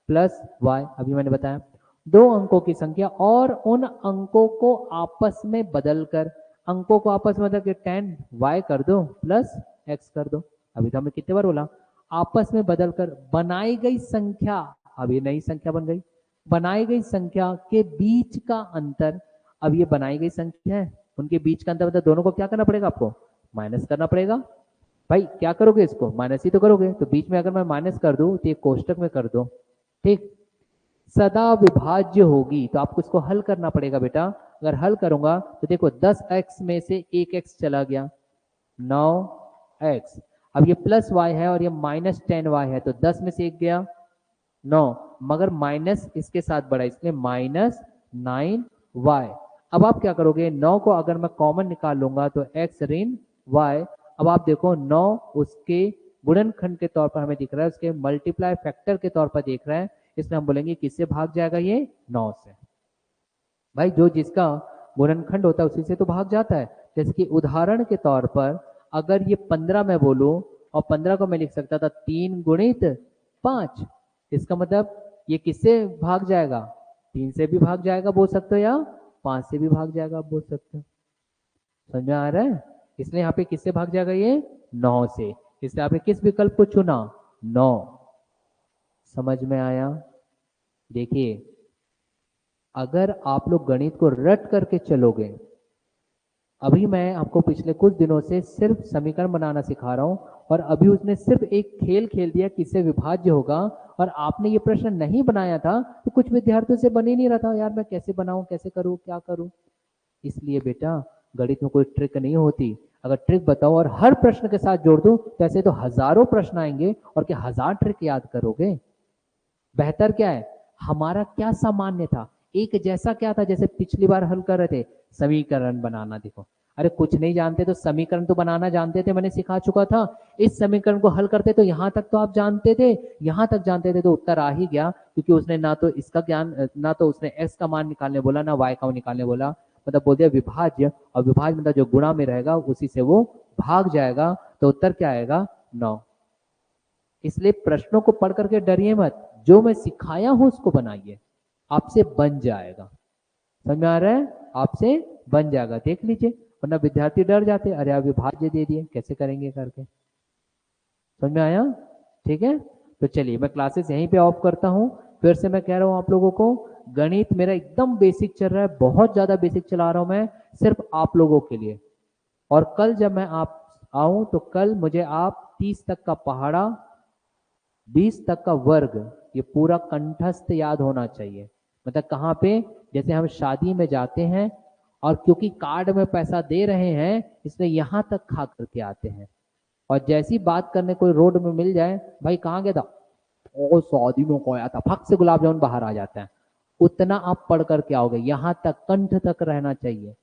प्लस y, अभी मैंने बताया दो अंकों की संख्या, और उन अंकों को आपस में बदलकर, अंकों को आपस में बदल के 10y कर दो प्लस x कर दो, अभी तो हमने कितने बार बोला, आपस में बदलकर बनाई गई संख्या, अब ये नई संख्या बन गई, बनाई गई संख्या के बीच का अंतर, अब ये बनाई गई संख्या है, उनके बीच का अंतर मतलब दोनों को क्या करना पड़ेगा, आपको माइनस करना पड़ेगा। भाई क्या करोगे, इसको माइनस ही तो करोगे, तो बीच में अगर मैं माइनस कर दूं तो ये कोष्टक में कर दो, ठीक। सदा विभाज्य होगी तो आपको इसको हल करना पड़ेगा बेटा, अगर हल करूंगा तो देखो 10x में से 1x चला गया, 9x, अब ये प्लस y है और ये माइनस 10y है, तो 10 में से 1 गया 9, मगर माइनस इसके साथ बढ़ा इसलिए माइनस 9y। अब आप क्या करोगे, 9 को अगर मैं कॉमन निकाल लूंगा तो x ऋण y, अब आप देखो 9 उसके गुणनखंड के तौर पर हमें दिख रहा है, उसके मल्टीप्लाई फैक्टर के तौर पर देख रहा है, इसलिए हम बोलेंगे किससे भाग जाएगा, ये 9 से। भाई जो जिसका गुणनखंड होता है उसी से तो भाग जाता है, जैसे कि उदाहरण के तौर पर अगर ये 15 मैं बोलूं और 15 को मैं लिख सकता था 3 गुणित 5, इसका मतलब ये किससे भाग जाएगा, 3 से भी भाग जाएगा बोल सकते हो, या 5 से भी भाग जाएगा बोल सकते हो, समझ में आ रहा है। इसलिए यहाँ पे किससे भाग जाएगा, ये 9 से, इसलिए आपने किस विकल्प को चुना, 9। समझ में आया। देखिए अगर आप लोग गणित को रट करके चलोगे, अभी मैं आपको पिछले कुछ दिनों से सिर्फ समीकरण बनाना सिखा रहा हूं, और अभी उसने सिर्फ एक खेल खेल दिया किससे विभाज्य होगा, और आपने ये प्रश्न नहीं बनाया था तो कुछ विद्यार्थियों से बन ही नहीं रहा था, यार मैं कैसे बनाऊं, कैसे करूं, क्या करूं। इसलिए बेटा गणित में कोई ट्रिक नहीं होती, अगर ट्रिक बताओ और हर प्रश्न के साथ जोड़ दूं तो ऐसे तो हजारों प्रश्न आएंगे, और क्या 1000 ट्रिक याद करोगे। बेहतर क्या है, हमारा क्या सामान्य था, एक जैसा क्या था, जैसे पिछली बार हल कर रहे थे समीकरण बनाना, देखो अरे कुछ नहीं जानते तो समीकरण तो बनाना जानते थे, मैंने सिखा चुका था, इस समीकरण को हल करते तो यहां तक तो आप जानते थे, यहां तक जानते थे तो उत्तर आ ही गया, क्योंकि उसने ना तो इसका ज्ञान, ना तो उसने x का मान निकालने बोला, ना y का निकालने बोला, मतलब बोल दिया विभाज्य, और विभाज्य मतलब जो गुणा में रहेगा उसी से वो भाग जाएगा, तो उत्तर क्या आएगा, 9। इसलिए प्रश्नों को पढ़ करके डरिए मत, जो मैं सिखाया हूं उसको बनाइए, आपसे बन जाएगा। समझ में आ रहा है, आपसे बन जाएगा, देख लीजिए, वरना विद्यार्थी डर जाते, अरे अविभाज्य दे दिए कैसे करेंगे करके। समझ में आया, ठीक है। तो चलिए मैं क्लासेस यहीं पे ऑफ करता हूं, फिर से मैं कह रहा हूं आप लोगों को, गणित मेरा एकदम बेसिक चल रहा है, बहुत ज्यादा बेसिक चला रहा हूं मैं सिर्फ आप लोगों के लिए, और कल जब मैं आप आऊं तो कल मुझे आप 30 तक का पहाड़ा, 20 तक का वर्ग, ये पूरा कंठस्थ याद होना चाहिए, मतलब कहाँ पे, जैसे हम शादी में जाते हैं और क्योंकि कार्ड में पैसा दे रहे हैं इसलिए यहां तक खा करके आते हैं, और जैसी बात करने कोई रोड में मिल जाए, भाई कहाँ गया था, ओ शादी में खोया था, फक से गुलाब जामुन बाहर आ जाता है, उतना आप पढ़ करके आओगे, यहां तक कंठ तक रहना चाहिए।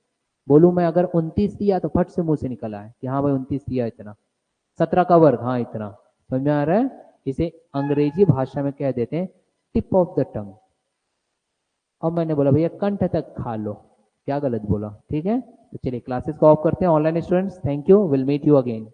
बोलूं मैं अगर 29 दिया तो फट से मुंह से निकला है कि हाँ भाई 29 दिया, इतना 17 का वर्ग, हाँ इतना, समझ में आ रहा है। इसे अंग्रेजी भाषा में कह देते हैं टिप ऑफ द टंग, और मैंने बोला भैया कंठ तक खा लो, क्या गलत बोला, ठीक है। तो चलिए क्लासेस को ऑफ करते हैं online students, thank you, will meet you again.